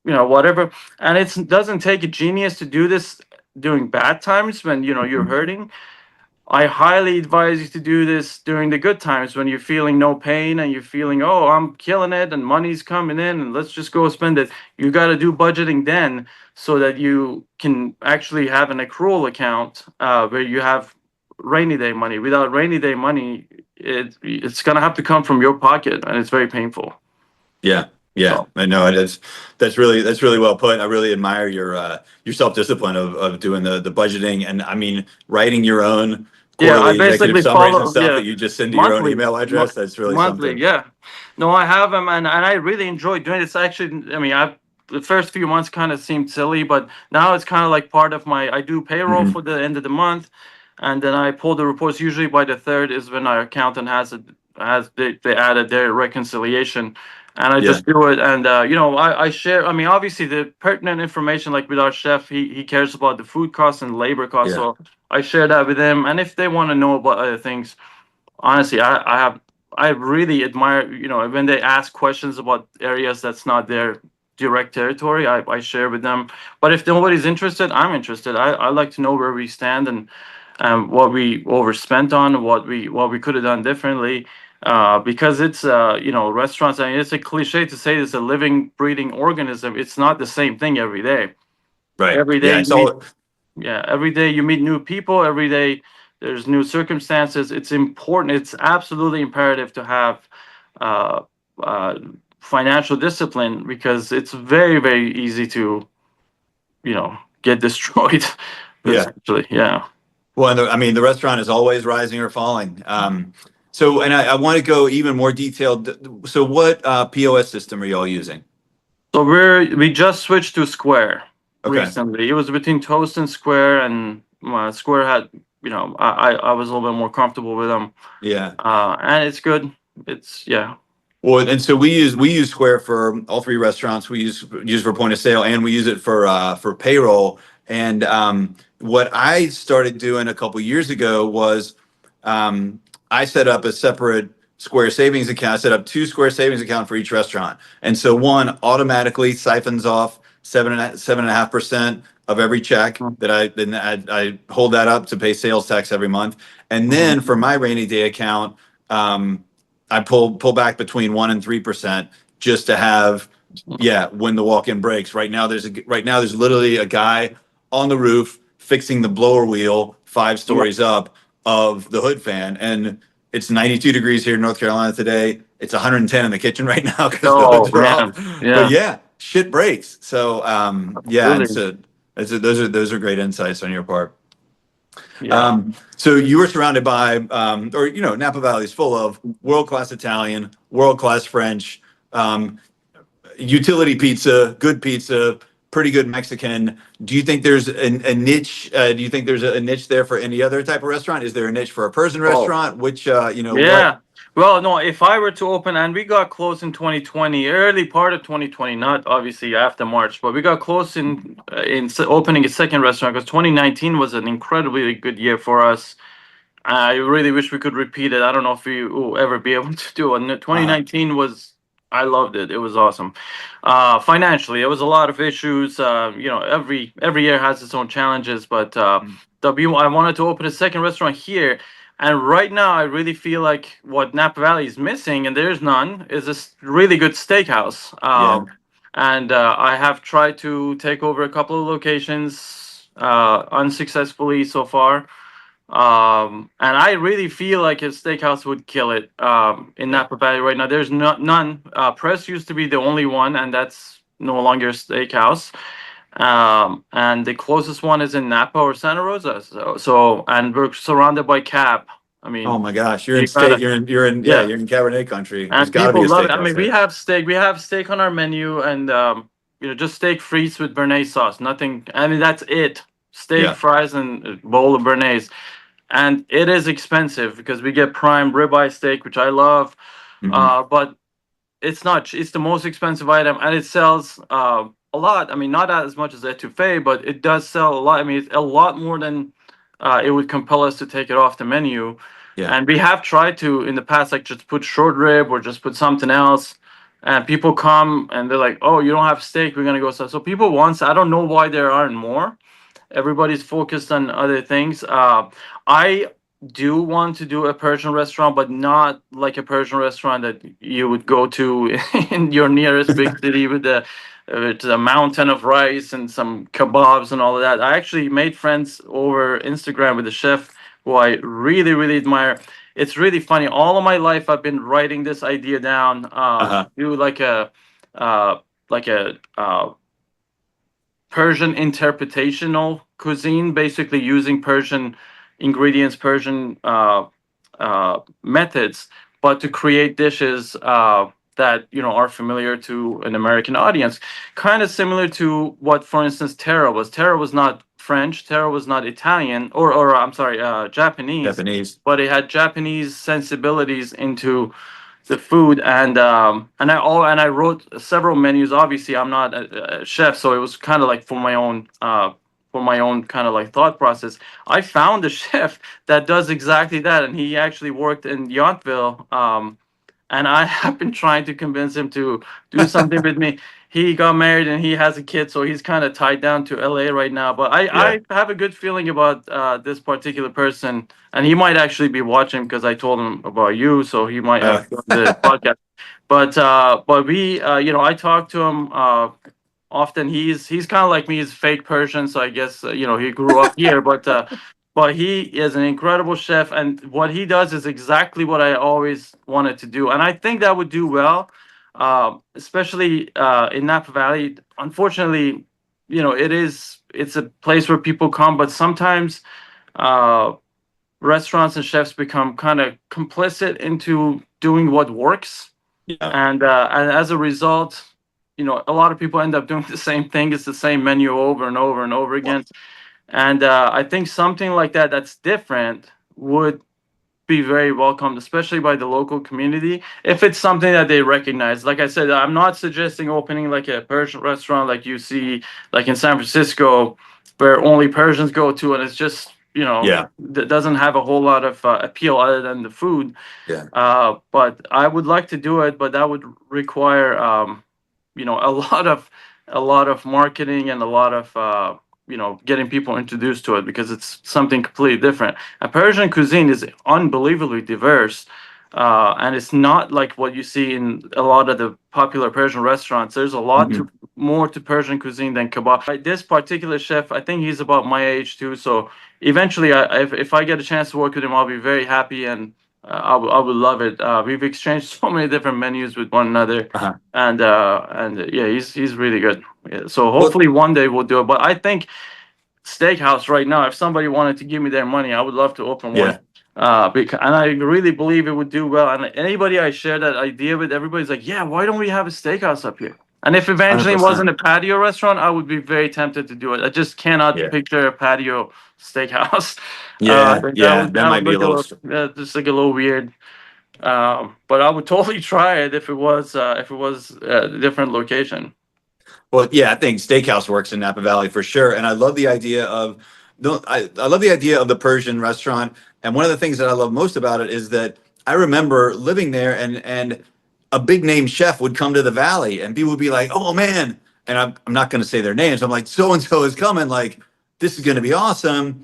whatever. And it doesn't take a genius to do this during bad times when you're Mhm. hurting. I highly advise you to do this during the good times when you're feeling no pain and you're feeling, oh, I'm killing it and money's coming in and let's just go spend it. You got to do budgeting then so that you can actually have an accrual account where you have rainy day money. Without rainy day money, it's going to have to come from your pocket and it's very painful. Yeah, yeah, So, I know. That's really well put. I really admire your self-discipline of doing the budgeting, and I mean writing your own yeah, I quarterly executive basically summaries and follow, stuff yeah, that you just send to your own monthly, email address. That's really monthly, something. yeah. No, I have them, and I really enjoy doing it. It's actually, I mean, the first few months kind of seemed silly, but now it's kind of like part of I do payroll Hmm. for the end of the month, and then I pull the reports. Usually by the third is when our accountant they added their reconciliation, and I Yeah, just do it. And I share. I mean, obviously the pertinent information, like with our chef, he cares about the food costs and labor costs, yeah, so I share that with him. And if they want to know about other things, honestly, I really admire, when they ask questions about areas that's not their direct territory, I share with them. But if nobody's interested, I'm interested. I like to know where we stand and what we overspent on, what we could have done differently. Because it's restaurants. I mean, it's a cliche to say it's a living, breathing organism. It's not the same thing every day. right. Every day Yeah, you it's meet all. Yeah, every day you meet new people, every day there's new circumstances. It's important, it's absolutely imperative to have uh, uh, financial discipline because it's very, very easy to, get destroyed, Yeah. essentially. Yeah. Well, and I mean, the restaurant is always rising or falling. So, and I want to go even more detailed. So, what POS system are you all using? So we just switched to Square Okay. recently. It was between Toast and Square, and Square had, I was a little bit more comfortable with them. Yeah. And it's good. Yeah. Well, and so we use Square for all three restaurants. We use for point of sale, and we use it for payroll. And what I started doing a couple years ago was I set up a separate Square savings account. I set up two Square savings account for each restaurant, and so one automatically siphons off 7.5% of every check that I hold that up to pay sales tax every month, and then Mhm. for my rainy day account. I pull back between 1% and 3% just to have, yeah, when the walk-in breaks. Right now there's literally a guy on the roof fixing the blower wheel 5 stories up of the hood fan, and it's 92 degrees here in North Carolina today. It's 110 in the kitchen right now because the Oh hoods are off. man, But yeah, yeah, shit breaks. So yeah, and absolutely, so those are great insights on your part. yeah. So you were surrounded by, or Napa Valley is full of world-class Italian, world-class French, um, utility pizza, pretty good Mexican. Do you think there's a niche? Do you think there's a niche there for any other type of restaurant? Is there a niche for a Persian Oh restaurant? Which, what? yeah. Well, no, if I were to open, and we got close in 2020, early part of 2020, not obviously after March, but we got close in opening a second restaurant because 2019 was an incredibly good year for us. I really wish we could repeat it. I don't know if we will ever be able to do it. Uh, 2019 was, I loved it. It was awesome. Financially, it was a lot of issues. Every year has its own challenges, but I wanted to open a second restaurant here. And right now, I really feel like what Napa Valley is missing, and there's none, is a really good steakhouse. yeah, And I have tried to take over a couple of locations unsuccessfully so far. And I really feel like a steakhouse would kill it in yeah, Napa Valley right now. There's none. Press used to be the only one, and that's no longer a steakhouse. And the closest one is in Napa or Santa Rosa. And we're surrounded by Cap. I oh mean, my gosh, you're in you state, gotta, yeah, yeah. you're in Cabernet country. There's And got to be people a love it. I steakhouse mean, we there. have steak. We have steak on our menu, and just steak frites with béarnaise sauce. Nothing. I mean, that's it. Steak Yeah. fries and a bowl of béarnaise, and it is expensive because we get prime ribeye steak, which I love. Hmm. But it's not. It's the most expensive item, and it sells a lot. I mean, not as much as etouffee, but it does sell a lot. I mean, it's a lot more than it would compel us to take it off the menu. Yeah. And we have tried to in the past, like just put short rib or just put something else. and people come and they're like, "Oh, you don't have steak? We're gonna go." So people want. I don't know why there aren't more. Everybody's focused on other things. I do want to do a Persian restaurant, but not like a Persian restaurant that you would go to in your nearest big city with a mountain of rice and some kebabs and all of that. I actually made friends over Instagram with a chef who I really, really admire. It's really funny. All of my life, I've been writing this idea down to Uh-huh. do uh, like a Persian interpretational cuisine, basically using Persian ingredients, Persian methods, but to create dishes that are familiar to an American audience. Kind of similar to what, for instance, Terra was. Terra was not French. Terra was not Italian, or I'm sorry, Japanese, Japanese. but it had Japanese sensibilities into the food, and I wrote several menus. Obviously, I'm not a chef, so it was kind of like for my own kind of like thought process. I found a chef that does exactly that, and he actually worked in Yountville. And I have been trying to convince him to do something with me. He got married and he has a kid, so he's kind of tied down to LA right now. But Yeah. I have a good feeling about this particular person, and he might actually be watching because I told him about you, so he might Uh, joined the podcast. But we, I talked to him often. He's kind of like me. He's fake Persian, so I guess he grew up here, but he is an incredible chef, and what he does is exactly what I always wanted to do, and I think that would do well, especially in Napa Valley. Unfortunately, it's a place where people come, but sometimes uh, restaurants and chefs become kind of complicit into doing what works, yeah. and as a result, a lot of people end up doing the same thing. It's the same menu over and over and over Well, again. And I think something like that that's different would be very welcomed, especially by the local community, if it's something that they recognize. Like I said, I'm not suggesting opening like a Persian restaurant like you see like in San Francisco, where only Persians go to, and it's just yeah. that doesn't have a whole lot of appeal other than the food. Yeah. But I would like to do it, but that would require a lot of marketing and a lot of getting people introduced to it, because it's something completely different. A Persian cuisine is unbelievably diverse, and it's not like what you see in a lot of the popular Persian restaurants. There's a lot Mhm. to more to Persian cuisine than kebab. This particular chef, I think he's about my age too. So eventually, if I get a chance to work with him, I'll be very happy, and I would love it. We've exchanged so many different menus with one another, Uh-huh. and yeah, he's really good. Yeah, so Well, hopefully one day we'll do it. But I think steakhouse right now, if somebody wanted to give me their money, I would love to open one. yeah. And I really believe it would do well. And anybody I share that idea with, everybody's like, "Yeah, why don't we have a steakhouse up here?" And if Evangeline 100%. wasn't a patio restaurant, I would be very tempted to do it. I just cannot Yeah. picture a patio steakhouse. Yeah. That Yeah. would That that might would be a look a little. little just like a little weird. But I would totally try it if it was a different location. Well, yeah, I think steakhouse works in Napa Valley for sure, and I love the idea of I love the idea of the Persian restaurant. And one of the things that I love most about it is that I remember living there, and a big name chef would come to the valley, and people would be like, "Oh man!" And I'm not going to say their names. I'm like, "So and so is coming. Like, this is going to be awesome."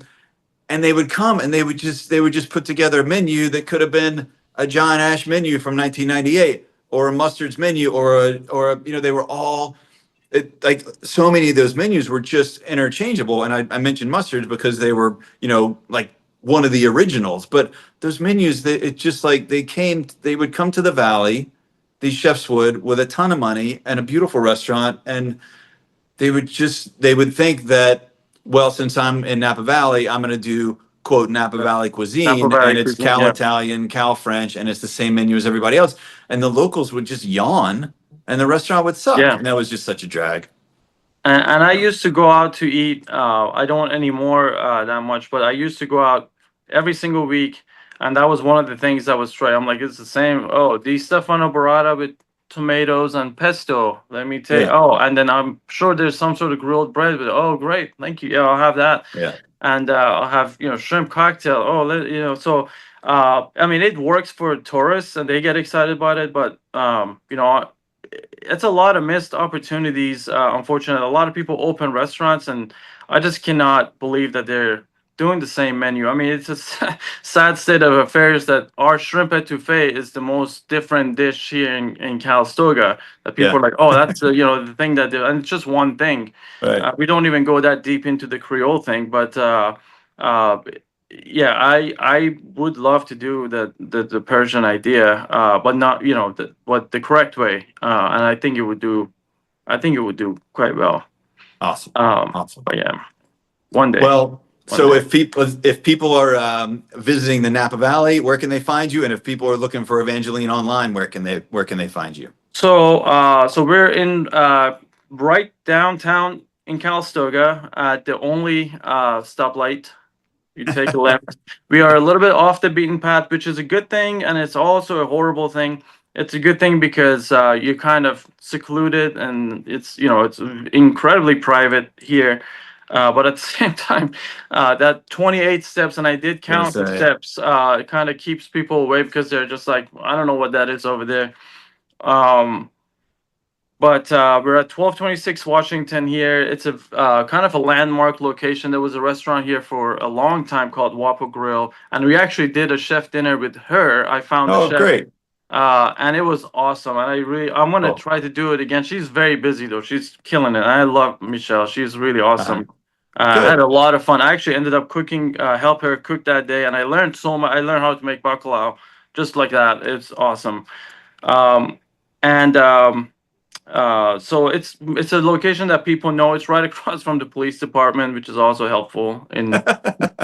And they would come, and they would just put together a menu that could have been a John Ash menu from 1998, or a Mustard's menu, or they were all like so many of those menus were just interchangeable. And I mentioned mustards because they were, like one of the originals. But those menus, it just like they would come to the valley, these chefs would, with a ton of money and a beautiful restaurant, and they would think that, well, since I'm in Napa Valley, I'm going to do quote Napa Valley Napa cuisine, and Valley it's cuisine, Cal yeah, Italian, Cal French, and it's the same menu as everybody else. And the locals would just yawn, and the restaurant would suck, yeah. and that was just such a drag. And I used to go out to eat. I don't anymore that much, but I used to go out every single week, and that was one of the things I was trying. I'm like, it's the same. Oh, the Stefano burrata with tomatoes and pesto. Let me take. Yeah, Oh, and then I'm sure there's some sort of grilled bread with. Oh, great, thank you. Yeah, I'll have that, yeah, and I'll have shrimp cocktail. Oh, so. I mean, it works for tourists and they get excited about it, but it's a lot of missed opportunities. Unfortunately, a lot of people open restaurants, and I just cannot believe that they're doing the same menu. I mean, it's a sad state of affairs that our shrimp etouffee is the most different dish here in Calistoga. That people Yeah. are like, oh, that's the thing that and it's just one thing. Right. We don't even go that deep into the Creole thing, but uh, yeah, I would love to do the Persian idea, but not the correct way, and I think it would do quite well. Awesome. Awesome. But yeah, one day, Well, one so day. if people are visiting the Napa Valley, where can they find you? And if people are looking for Evangeline online, where can they find you? So we're in right downtown in Calistoga at the only stoplight. You take a left. We are a little bit off the beaten path, which is a good thing, and it's also a horrible thing. It's a good thing because you're kind of secluded, and it's incredibly private here. But at the same time, that 28 steps, and I did Gonna count the say, steps, it kind of keeps people away because they're just like, I don't know what that is over there. Um, but we're at 1226 Washington here. It's a kind of a landmark location. There was a restaurant here for a long time called Wapo Grill, and we actually did a chef dinner with her. I found the oh, chef, great. and it was awesome. And I'm gonna Cool. try to do it again. She's very busy though. She's killing it. I love Michelle. She's really Uh-huh. awesome. I had Good. a lot of fun. I actually ended up cooking, help her cook that day, and I learned so much. I learned how to make bacalao just like that. It's awesome. Um, and so it's a location that people know. It's right across from the police department, which is also helpful in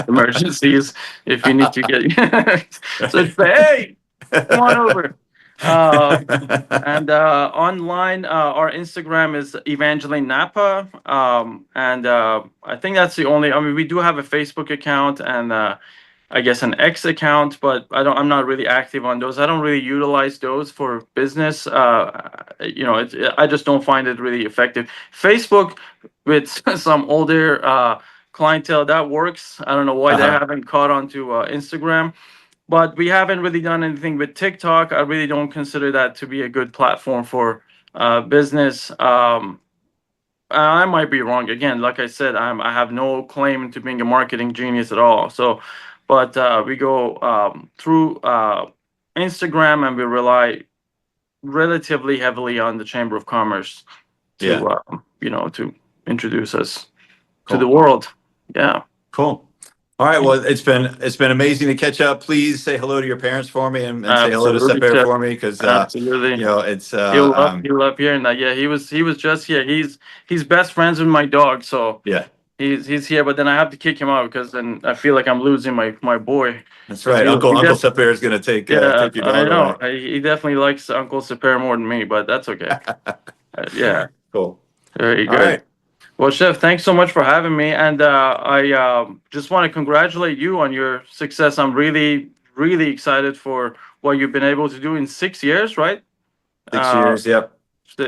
emergencies if you need to get. So it's like, hey, come on over. And online, our Instagram is Evangeline Napa, and I think that's the only. I mean, we do have a Facebook account and I guess an X account, but I'm not really active on those. I don't really utilize those for business. I just don't find it really effective. Facebook with some older clientele that works. I don't know why they Uh-huh. haven't caught on to Instagram, but we haven't really done anything with TikTok. I really don't consider that to be a good platform for business. I might be wrong. Again, like I said, I have no claim to being a marketing genius at all. So, but we go through Instagram, and we rely relatively heavily on the Chamber of Commerce Yeah. to introduce us to the Cool. world. Yeah. Cool. All right. Well, it's been amazing to catch up. Please say hello to your parents for me and say hello to Absolutely, Sepper Chef. for me because Absolutely. it's He'll love hearing that. Yeah, he was just here. He's best friends with my dog, so yeah, he's here. But then I have to kick him out because then I feel like I'm losing my boy. that's 'Cause right. he Uncle def- Sepper is gonna take yeah, take your I dog know. away. He definitely likes Uncle Super more than me, but that's okay. Yeah, Cool. very All good. right. Well, Chef, thanks so much for having me, and I just want to congratulate you on your success. I'm really, really excited for what you've been able to do in 6 years, right? 6 years. Yep.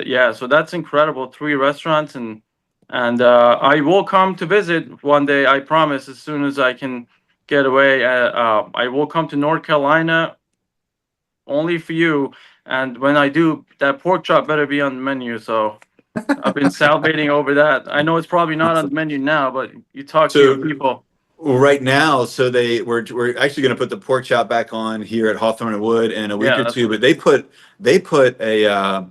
Yeah, so that's incredible. 3 restaurants, and I will come to visit one day. I promise. As soon as I can get away, I will come to North Carolina only for you. And when I do, that pork chop better be on the menu. So I've been salivating over that. I know it's probably not on the menu now, but you talk to your So people. right now, we're actually going to put the pork chop back on here at Hawthorne and Wood in a week Yeah, or two. But they put a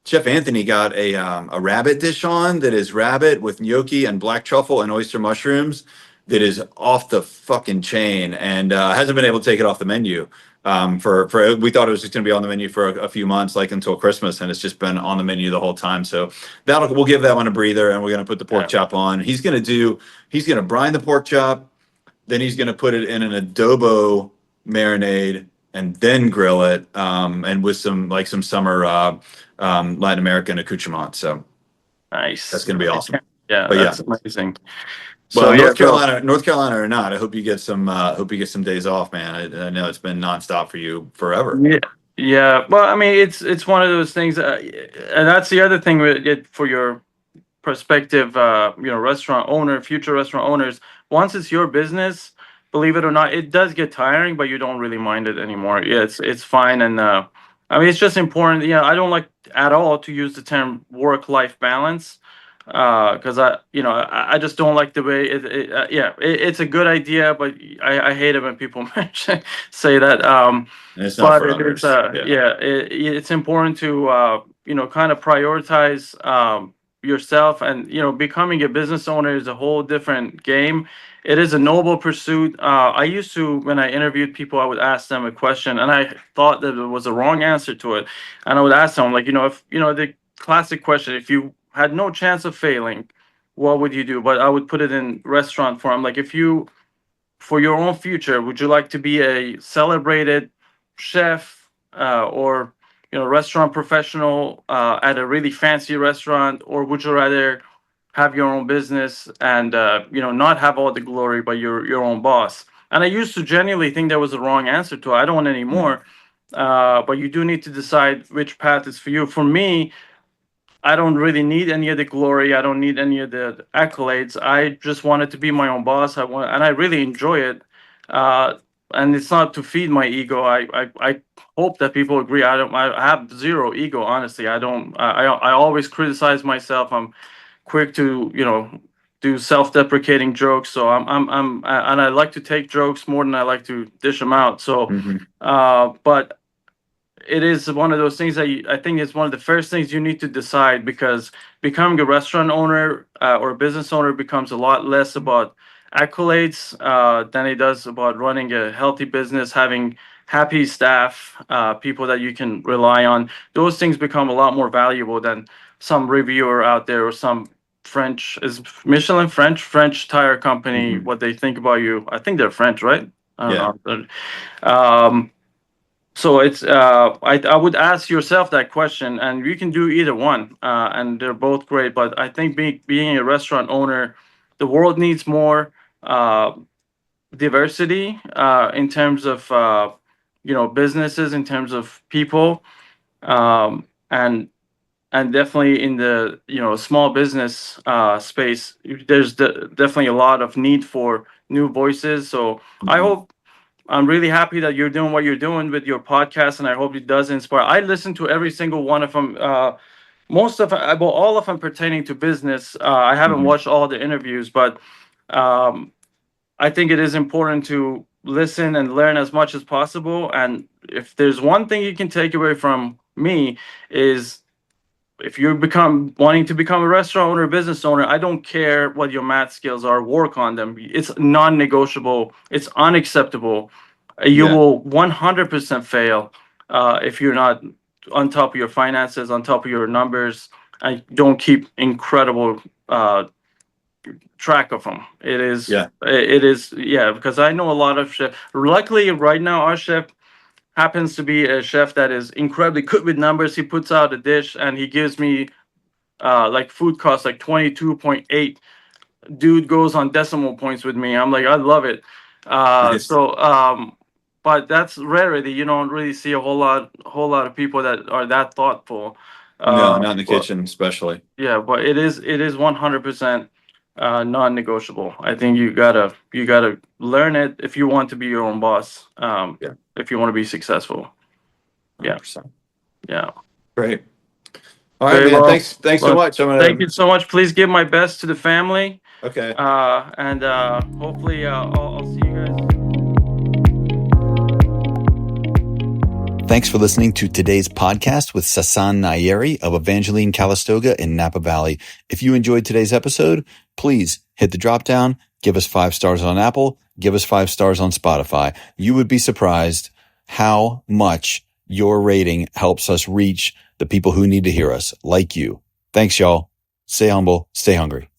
Chef Anthony got a rabbit dish on that is rabbit with gnocchi and black truffle and oyster mushrooms that is off the fucking chain and hasn't been able to take it off the menu. For we thought it was just going to be on the menu for a few months, like until Christmas, and it's just been on the menu the whole time. So we'll give that one a breather, and we're going to put the pork yeah, chop on. He's going to brine the pork chop, then he's going to put it in an adobo marinade and then grill it, and with some summer Latin American accoutrement. So nice. that's going to be awesome. Yeah, But that's yeah, amazing. well, So yeah, bro. North Carolina or not, I hope you get some. Hope you get some days off, man. I know it's been nonstop for you forever. Yeah, yeah. Well, I mean, it's one of those things, and that's the other thing with it for your prospective, restaurant owner, future restaurant owners. Once it's your business, believe it or not, it does get tiring, but you don't really mind it anymore. Yeah, it's fine, and I mean, it's just important. Yeah, I don't like at all to use the term work-life balance, because I just don't like the way it's a good idea, but I hate it when people say that. And it's not But for it is, others. Yeah. it's important to kind of prioritize yourself, and becoming a business owner is a whole different game. It is a noble pursuit. I used to, when I interviewed people, I would ask them a question, and I thought that there was a wrong answer to it. And I would ask them, like, if the classic question, if you had no chance of failing, what would you do? But I would put it in restaurant form, like, if you, for your own future, would you like to be a celebrated chef, or restaurant professional at a really fancy restaurant, or would you rather have your own business and not have all the glory, but your own boss? And I used to genuinely think there was a wrong answer to it. I don't anymore. But you do need to decide which path is for you. For me, I don't really need any of the glory. I don't need any of the accolades. I just wanted to be my own boss. And I really enjoy it. Uh, and it's not to feed my ego. I hope that people agree. I have zero ego, honestly. I don't. I always criticize myself. I'm quick to do self-deprecating jokes. So and I like to take jokes more than I like to dish them out. So, Mhm. but it is one of those things that I think is one of the first things you need to decide, because becoming a restaurant owner, or a business owner, becomes a lot less about accolades than it does about running a healthy business, having happy staff, people that you can rely on. Those things become a lot more valuable than some reviewer out there, or some French tire company, Mhm. what they think about you. I think they're French, right? I Yeah. don't know. So it's I would ask yourself that question, and you can do either one, and they're both great. But I think being a restaurant owner, the world needs more uh, diversity in terms of businesses, in terms of people, and definitely in the small business space. There's definitely a lot of need for new voices. So I Mhm. hope, I'm really happy that you're doing what you're doing with your podcast, and I hope it does inspire. I listen to every single one of them. Most of well, all of them pertaining to business. I haven't Mhm. watched all the interviews, but um, I think it is important to listen and learn as much as possible. And if there's one thing you can take away from me, is if you become wanting to become a restaurant owner, a business owner, I don't care what your math skills are, work on them. It's non-negotiable. It's unacceptable. You Yeah. will 100% fail if you're not on top of your finances, on top of your numbers, and don't keep incredible track of them. Yeah. It is, yeah, because I know a lot of chefs. Luckily, right now, our chef happens to be a chef that is incredibly good with numbers. He puts out a dish and he gives me like food costs like 22.8. Dude goes on decimal points with me. I'm like, I love it. Nice. But that's rarity. You don't really see a whole lot of people that are that thoughtful. No, not in the But kitchen, especially. yeah, but it is 100% non-negotiable. I think you gotta learn it if you want to be your own boss. Yeah. If you want to be successful. Yeah, 100%. yeah. Great. All right, Very man. well. Thanks so Well, much. I'm thank you gonna. so much. Please give my best to the family. Okay. And hopefully I'll see you guys. Thanks for listening to today's podcast with Sasan Nayeri of Evangeline, Calistoga in Napa Valley. If you enjoyed today's episode, please hit the drop down, give us 5 stars on Apple, give us 5 stars on Spotify. You would be surprised how much your rating helps us reach the people who need to hear us, like you. Thanks, y'all. Stay humble, stay hungry.